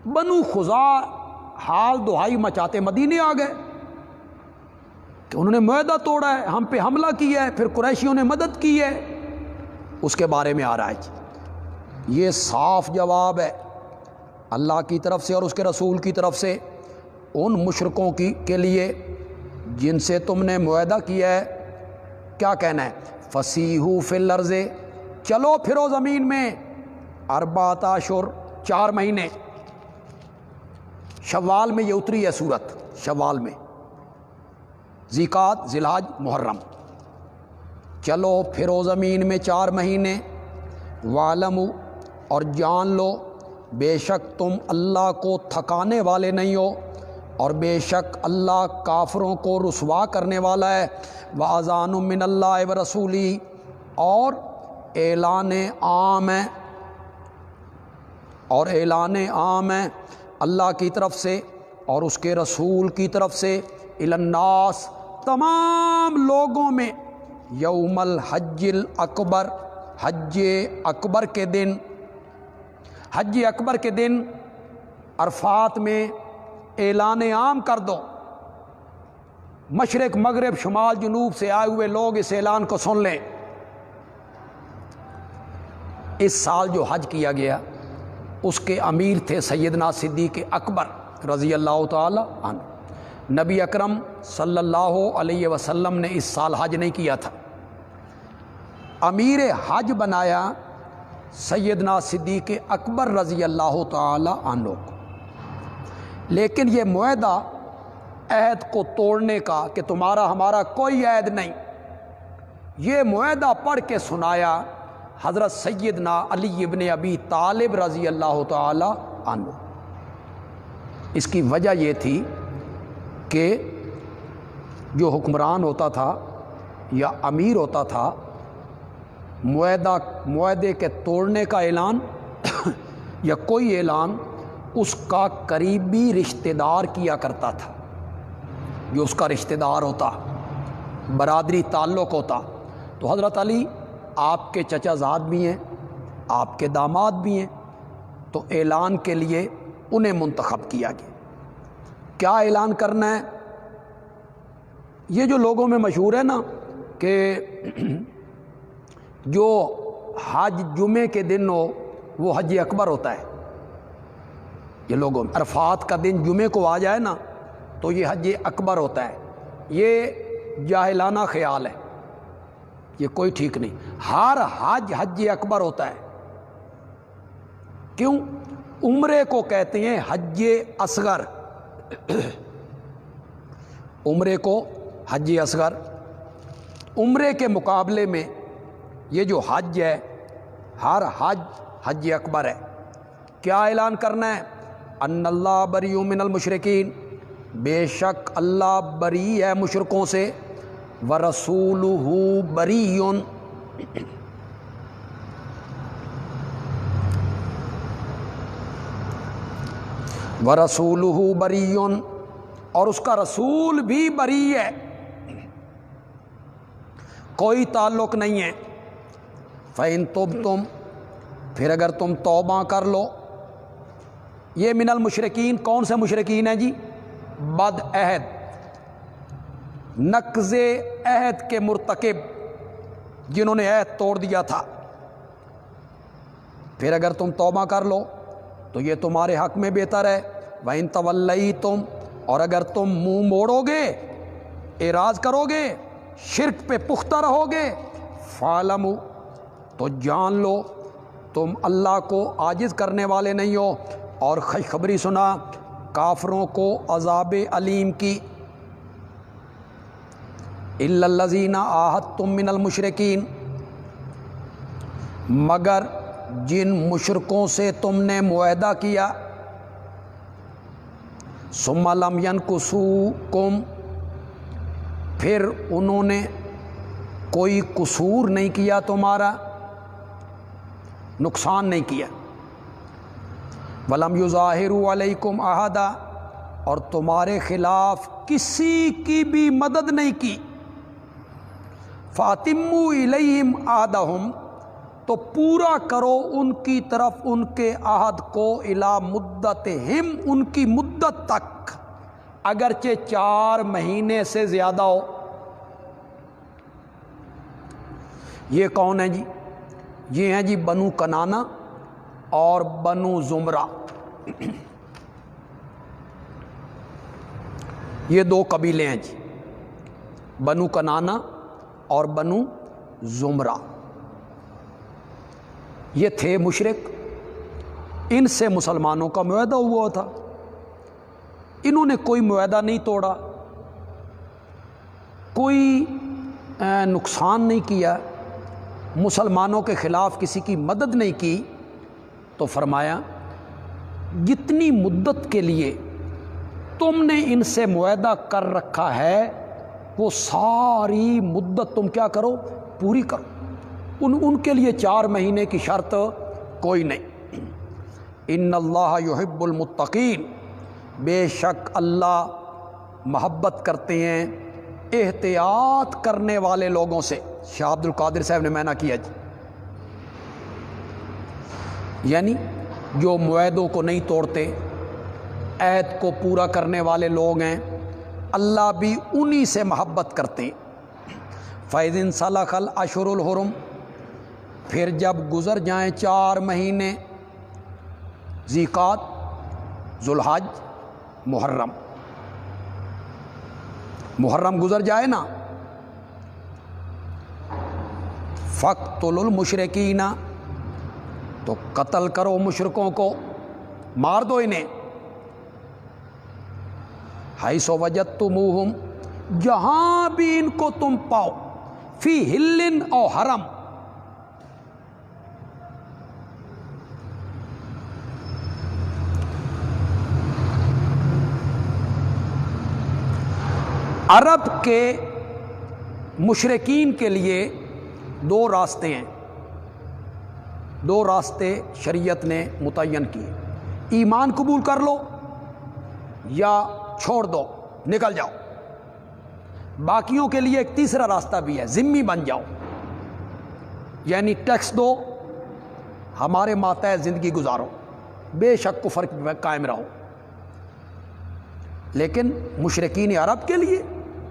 بنو خزاع حال دہائی مچاتے مدینے آ گئے کہ انہوں نے معاہدہ توڑا ہے، ہم پہ حملہ کیا ہے، پھر قریشیوں نے مدد کی ہے، اس کے بارے میں آ رہا ہے۔ یہ صاف جواب ہے اللہ کی طرف سے اور اس کے رسول کی طرف سے ان مشرکوں کے لیے جن سے تم نے معاہدہ کیا ہے۔ کیا کہنا ہے؟ فسیحوا فی الارض، چلو پھرو زمین میں، اربعۃ اشہر، 4 مہینے۔ شوال میں یہ اتری ہے سورت، شوال میں، ذی-قعدہ، ذی-الحجہ، محرم۔ چلو پھرو زمین میں 4 مہینے، وَاعْلَمُوا، اور جان لو بے شک تم اللہ کو تھکانے والے نہیں ہو، اور بے شک اللہ کافروں کو رسوا کرنے والا ہے۔ وَأَذَانٌ مِّنَ اللَّهِ وَرَسُولِهِ، اور اعلان عام ہے، اور اعلان عام ہے اللہ کی طرف سے اور اس کے رسول کی طرف سے، الی الناس، تمام لوگوں میں، یوم الحج الاکبر، حج اکبر کے دن، حج اکبر کے دن عرفات میں اعلان عام کر دو، مشرق مغرب شمال جنوب سے آئے ہوئے لوگ اس اعلان کو سن لیں۔ اس سال جو حج کیا گیا اس کے امیر تھے سیدنا صدیق اکبر رضی اللہ تعالی عنہ۔ نبی اکرم صلی اللہ علیہ وسلم نے اس سال حج نہیں کیا تھا، امیر حج بنایا سیدنا صدیق اکبر رضی اللہ تعالی عنہ کو۔ لیکن یہ معاہدہ عہد کو توڑنے کا کہ تمہارا ہمارا کوئی عہد نہیں، یہ معاہدہ پڑھ کے سنایا حضرت سیدنا علی ابن ابی طالب رضی اللہ تعالی عنہ۔ اس کی وجہ یہ تھی کہ جو حکمران ہوتا تھا یا امیر ہوتا تھا، معاہدے کے توڑنے کا اعلان یا کوئی اعلان اس کا قریبی رشتہ دار کیا کرتا تھا، جو اس کا رشتہ دار ہوتا، برادری تعلق ہوتا۔ تو حضرت علی آپ کے چچا زاد بھی ہیں، آپ کے داماد بھی ہیں، تو اعلان کے لیے انہیں منتخب کیا گیا۔ کیا اعلان کرنا ہے؟ یہ جو لوگوں میں مشہور ہے نا کہ جو حج جمعے کے دن ہو وہ حج اکبر ہوتا ہے، یہ لوگوں میں عرفات کا دن جمعے کو آ جائے نا تو یہ حج اکبر ہوتا ہے، یہ جاہلانہ خیال ہے، یہ کوئی ٹھیک نہیں۔ ہر حج اکبر ہوتا ہے۔ کیوں؟ عمرے کو کہتے ہیں حج اصغر، عمرے کو حج اصغر۔ عمرے کے مقابلے میں یہ جو حج ہے، ہر حج اکبر ہے۔ کیا اعلان کرنا ہے؟ ان اللہ بریء من المشرکین، بے شک اللہ بری ہے مشرکوں سے، ورسولہ بریء، ورسولہ بریء، اور اس کا رسول بھی بری ہے، کوئی تعلق نہیں ہے۔ فَإِن تُبْتُمْ، پھر اگر تم توبہ کر لو۔ یہ من المشرکین کون سے مشرکین ہیں جی؟ بد عہد، نقض عہد کے مرتکب، جنہوں نے عہد توڑ دیا تھا۔ پھر اگر تم توبہ کر لو تو یہ تمہارے حق میں بہتر ہے۔ وَإِن تَوَلَّيْتُمْ، اور اگر تم منہ موڑو گے، اعراض کرو گے، شرک پہ پختہ رہو گے، فَاعْلَمُوا، تو جان لو تم اللہ کو عاجز کرنے والے نہیں ہو، اور خوشخبری سنا کافروں کو عذاب علیم کی۔ إِلَّا الَّذِينَ عَاهَدتُّم مِّنَ الْمُشْرِكِينَ، مگر جن مشرکوں سے تم نے معاہدہ کیا، ثُمَّ لَمْ يَنْكُثُوكُمْ، پھر انہوں نے کوئی قصور نہیں کیا، تمہارا نقصان نہیں کیا۔ وَلَمْ يُظَاهِرُوا عَلَيْكُمْ أَحَدًا، اور تمہارے خلاف کسی کی بھی مدد نہیں کی۔ فَأَتِمُّوا إِلَيْهِمْ عَهْدَهُمْ، تو پورا کرو ان کی طرف ان کے عہد کو، إِلَى مُدَّتِهِمْ، ان کی مدت تک، اگرچہ 4 مہینے سے زیادہ ہو۔ یہ کون ہے جی؟ یہ ہیں جی بنو کنانہ اور بنو زمرہ، یہ 2 قبیلے ہیں جی، بنو کنانہ اور بنو زمرہ۔ یہ تھے مشرک، ان سے مسلمانوں کا معاہدہ ہوا تھا، انہوں نے کوئی معاہدہ نہیں توڑا، کوئی نقصان نہیں کیا، مسلمانوں کے خلاف کسی کی مدد نہیں کی۔ تو فرمایا جتنی مدت کے لیے تم نے ان سے معاہدہ کر رکھا ہے وہ ساری مدت تم کیا کرو؟ پوری کرو۔ ان کے لیے 4 مہینے کی شرط کوئی نہیں۔ ان اللہ یحب المتقین، بے شک اللہ محبت کرتے ہیں احتیاط کرنے والے لوگوں سے۔ شاہ عبد القادر صاحب نے معنی کیا جی، یعنی جو معاہدوں کو نہیں توڑتے، عہد کو پورا کرنے والے لوگ ہیں، اللہ بھی انہی سے محبت کرتے ہیں۔ فَإِذِ انْسَلَخَ الْأَشْهُرُ الْحُرُمُ، پھر جب گزر جائیں 4 مہینے، ذیقات، ذوالحج، محرم گزر جائے نا، فَاقْتُلُوا الْمُشْرِكِينَ، تو قتل کرو مشرکوں کو، مار دو انہیں، حَيْثُ وَجَدتُّمُوهُمْ، جہاں بھی ان کو تم پاؤ، فی حل او حرم، عرب کے مشرکین کے لیے دو راستے ہیں، دو راستے شریعت نے متعین کیے، ایمان قبول کر لو یا چھوڑ دو، نکل جاؤ۔ باقیوں کے لیے ایک تیسرا راستہ بھی ہے، ذمہ بن جاؤ، یعنی ٹیکس دو، ہمارے ماتحت زندگی گزارو، بے شک کفر پہ قائم رہو۔ لیکن مشرکین عرب کے لیے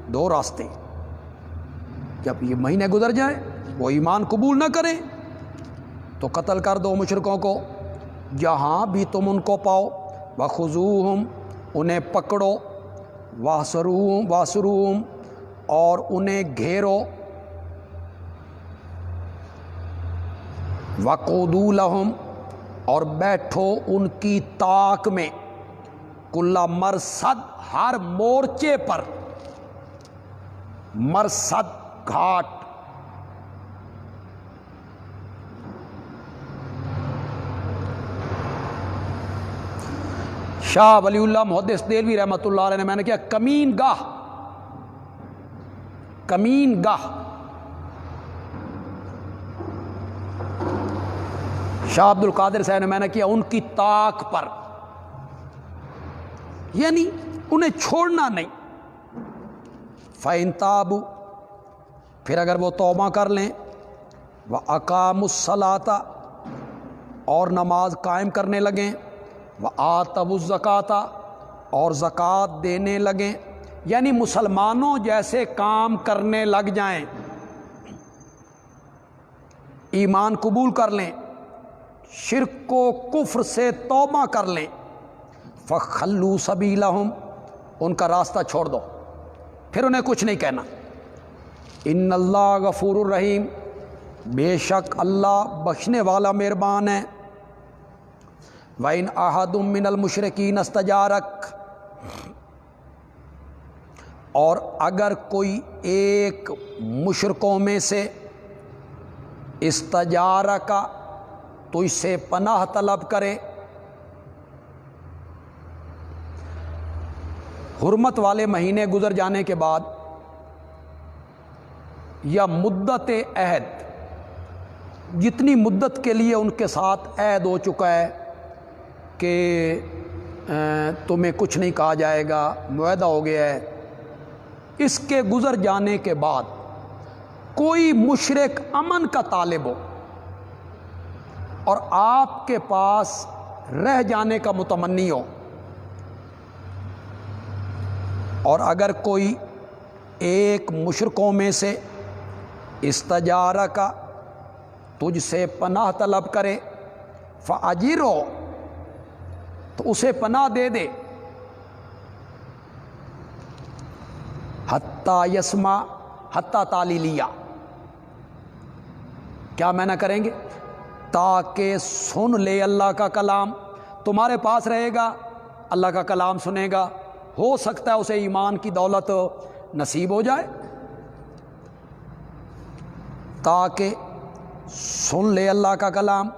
دو راستے، جب یہ مہینے گزر جائیں وہ ایمان قبول نہ کریں تو قتل کر دو مشرکوں کو، جہاں بھی تم ان کو پاؤ، وخذوہم، انہیں پکڑو، واحصروہم، اور انہیں گھیرو، وقعدوا لہم، اور بیٹھو ان کی طاق میں، کل مرصد، ہر مورچے پر، مرصد گھاٹ، شاہ ولی اللہ محدث دہلوی رحمۃ اللہ علیہ نے میں نے کیا کمین گاہ، کمین گاہ، شاہ عبد القادر صاحب نے میں نے کیا ان کی طاق پر، یعنی انہیں چھوڑنا نہیں۔ فَإِن تَابُوا، پھر اگر وہ توبہ کر لیں، وَأَقَامُوا الصَّلَاةَ، اور نماز قائم کرنے لگیں، وَآتَوُا الزَّکَاةَ، اور زکوٰۃ دینے لگیں، یعنی مسلمانوں جیسے کام کرنے لگ جائیں، ایمان قبول کر لیں، شرک و کفر سے توبہ کر لیں، فَخَلُّوا سَبِيلَهُمْ، ان کا راستہ چھوڑ دو، پھر انہیں کچھ نہیں کہنا۔ ان اللہ غفور الرحیم، بے شک اللہ بخشنے والا مہربان ہے۔ وَإِنْ أَحَدٌ مِّنَ الْمُشْرِكِينَ اسْتَجَارَكَ، اور اگر کوئی ایک مشرکوں میں سے، استجارک، تو اس سے پناہ طلب کرے، حرمت والے مہینے گزر جانے کے بعد یا مدت عہد، جتنی مدت کے لیے ان کے ساتھ عہد ہو چکا ہے کہ تمہیں کچھ نہیں کہا جائے گا، معاہدہ ہو گیا ہے، اس کے گزر جانے کے بعد کوئی مشرک امن کا طالب ہو اور آپ کے پاس رہ جانے کا متمنی ہو، اور اگر کوئی ایک مشرکوں میں سے استجارک، تجھ سے پناہ طلب کرے، فَأَجِرْهُ، تو اسے پناہ دے دے، حتیٰ یسمع، حتیٰ تعلیلیہ، کیا میں نہ کریں گے؟ تاکہ سن لے اللہ کا کلام، تمہارے پاس رہے گا، اللہ کا کلام سنے گا، ہو سکتا ہے اسے ایمان کی دولت نصیب ہو جائے، تاکہ سن لے اللہ کا کلام،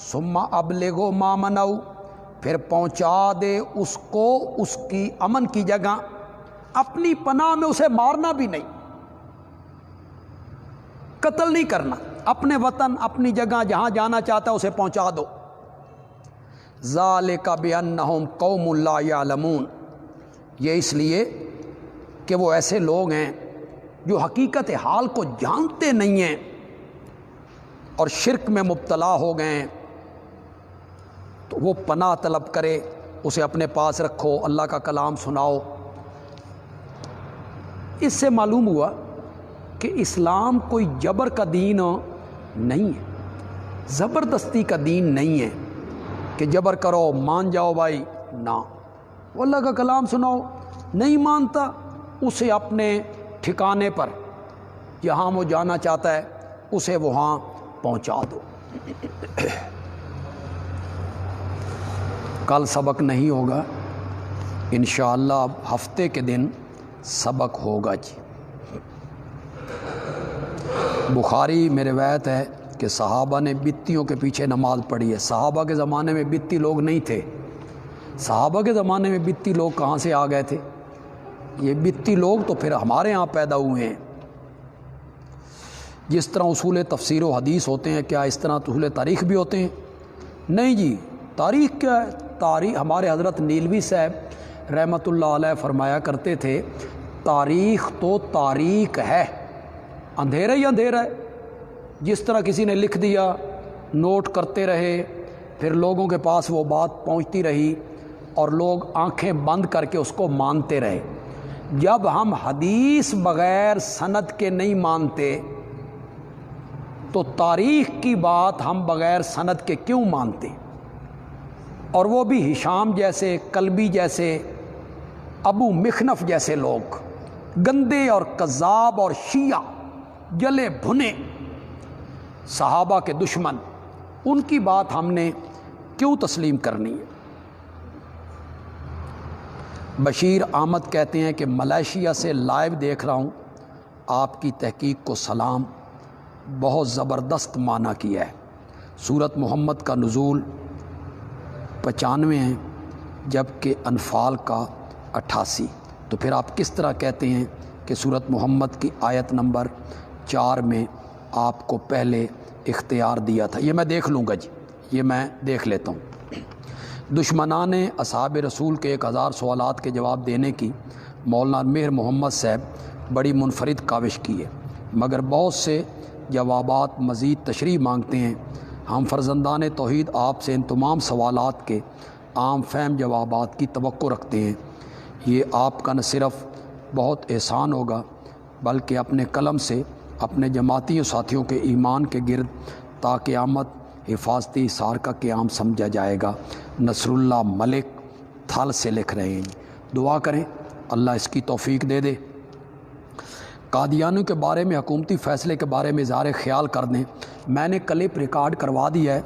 ثم ابلغوا ما منعوا، پھر پہنچا دے اس کو اس کی امن کی جگہ، اپنی پناہ میں اسے مارنا بھی نہیں، قتل نہیں کرنا، اپنے وطن، اپنی جگہ جہاں جانا چاہتا ہے اسے پہنچا دو۔ ذالک بانہم قوم لا یعلمون، یہ اس لیے کہ وہ ایسے لوگ ہیں جو حقیقت حال کو جانتے نہیں ہیں اور شرک میں مبتلا ہو گئے ہیں، تو وہ پناہ طلب کرے، اسے اپنے پاس رکھو، اللہ کا کلام سناؤ۔ اس سے معلوم ہوا کہ اسلام کوئی جبر کا دین نہیں ہے، زبردستی کا دین نہیں ہے کہ جبر کرو مان جاؤ بھائی، نہ، وہ اللہ کا کلام سناؤ، نہیں مانتا اسے اپنے ٹھکانے پر جہاں وہ جانا چاہتا ہے اسے وہاں پہنچا دو۔ کل سبق نہیں ہوگا انشاءاللہ، اب ہفتے کے دن سبق ہوگا جی۔ بخاری میں روایت ہے کہ صحابہ نے بتیوں کے پیچھے نماز پڑھی ہے۔ صحابہ کے زمانے میں بتی لوگ نہیں تھے، صحابہ کے زمانے میں بتی لوگ کہاں سے آ گئے تھے؟ یہ بتی لوگ تو پھر ہمارے ہاں پیدا ہوئے ہیں۔ جس طرح اصول تفسیر و حدیث ہوتے ہیں، کیا اس طرح اصول تاریخ بھی ہوتے ہیں؟ نہیں جی، تاریخ کیا ہے؟ تاریخ ہمارے حضرت نیلوی صاحب رحمۃ اللہ علیہ فرمایا کرتے تھے، تاریخ تو تاریخ ہے، اندھیرا ہی اندھیرا ہے۔ جس طرح کسی نے لکھ دیا، نوٹ کرتے رہے، پھر لوگوں کے پاس وہ بات پہنچتی رہی اور لوگ آنکھیں بند کر کے اس کو مانتے رہے۔ جب ہم حدیث بغیر سند کے نہیں مانتے تو تاریخ کی بات ہم بغیر سند کے کیوں مانتے؟ اور وہ بھی ہشام جیسے، کلبی جیسے، ابو مخنف جیسے لوگ، گندے اور کذاب اور شیعہ جلے بھنے صحابہ کے دشمن، ان کی بات ہم نے کیوں تسلیم کرنی ہے؟ بشیر احمد کہتے ہیں کہ ملائیشیا سے لائیو دیکھ رہا ہوں، آپ کی تحقیق کو سلام، بہت زبردست معنی کیا ہے۔ سورت محمد کا نزول 95 ہے، جبکہ انفال کا 88، تو پھر آپ کس طرح کہتے ہیں کہ سورت محمد کی آیت نمبر 4 میں آپ کو پہلے اختیار دیا تھا؟ یہ میں دیکھ لوں گا جی، یہ میں دیکھ لیتا ہوں۔ دشمنان اصحاب رسول کے 1000 سوالات کے جواب دینے کی مولانا مہر محمد صاحب بڑی منفرد کاوش کی ہے، مگر بہت سے جوابات مزید تشریح مانگتے ہیں۔ ہم فرزندان توحید آپ سے ان تمام سوالات کے عام فہم جوابات کی توقع رکھتے ہیں۔ یہ آپ کا نہ صرف بہت احسان ہوگا بلکہ اپنے قلم سے اپنے جماعتی و ساتھیوں کے ایمان کے گرد تا قیامت حفاظتی حصار کا قیام سمجھا جائے گا۔ نصر اللہ ملک تھل سے لکھ رہے ہیں، دعا کریں اللہ اس کی توفیق دے دے۔ قادیانیوں کے بارے میں حکومتی فیصلے کے بارے میں اظہار خیال کر دیں۔ میں نے کلپ ریکارڈ کروا دیا ہے،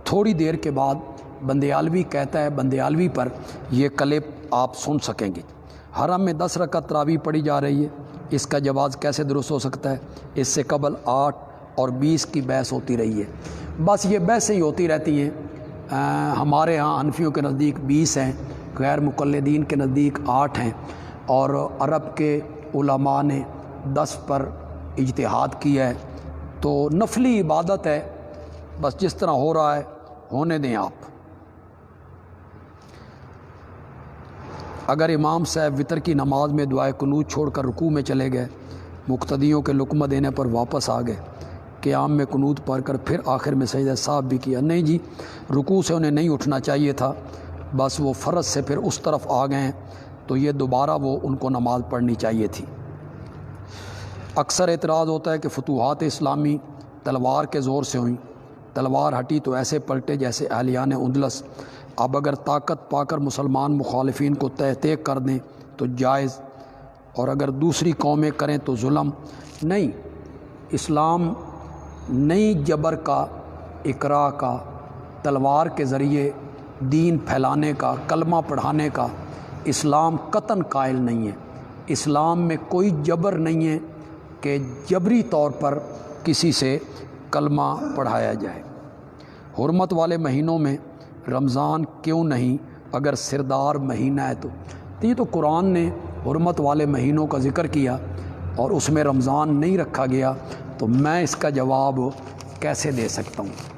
تھوڑی دیر کے بعد بندیالوی کہتا ہے، بندیالوی پر یہ کلپ آپ سن سکیں گے۔ حرم میں 10 رکعت تراویح پڑھی جا رہی ہے، اس کا جواز کیسے درست ہو سکتا ہے؟ اس سے قبل 8 اور 20 کی بحث ہوتی رہی ہے، بس یہ بحثیں ہی ہوتی رہتی ہیں۔ ہمارے ہاں حنفیوں کے نزدیک 20 ہیں، غیر مقلدین کے نزدیک 8 ہیں، اور عرب کے علماء نے 10 پر اجتہاد کیا ہے۔ تو نفلی عبادت ہے، بس جس طرح ہو رہا ہے ہونے دیں آپ۔ اگر امام صاحب وطر کی نماز میں دعائے قنوت چھوڑ کر رکوع میں چلے گئے، مقتدیوں کے لقمہ دینے پر واپس آ گئے، قیام میں قنوت پڑھ کر پھر آخر میں سجدہ صاحب بھی کیا، نہیں جی، رکوع سے انہیں نہیں اٹھنا چاہیے تھا، بس وہ فرض سے پھر اس طرف آ گئے ہیں، تو یہ دوبارہ وہ ان کو نماز پڑھنی چاہیے تھی۔ اکثر اعتراض ہوتا ہے کہ فتوحات اسلامی تلوار کے زور سے ہوئیں، تلوار ہٹی تو ایسے پلٹے جیسے اہلیان اندلس۔ اب اگر طاقت پا کر مسلمان مخالفین کو تحقیق کر دیں تو جائز، اور اگر دوسری قومیں کریں تو ظلم نہیں۔ اسلام نئی جبر کا، اقراء کا، تلوار کے ذریعے دین پھیلانے کا، کلمہ پڑھانے کا اسلام قطعاً قائل نہیں ہے۔ اسلام میں کوئی جبر نہیں ہے کہ جبری طور پر کسی سے کلمہ پڑھایا جائے۔ حرمت والے مہینوں میں رمضان کیوں نہیں اگر سردار مہینہ ہے تو؟ یہ تو قرآن نے حرمت والے مہینوں کا ذکر کیا اور اس میں رمضان نہیں رکھا گیا، تو میں اس کا جواب کیسے دے سکتا ہوں؟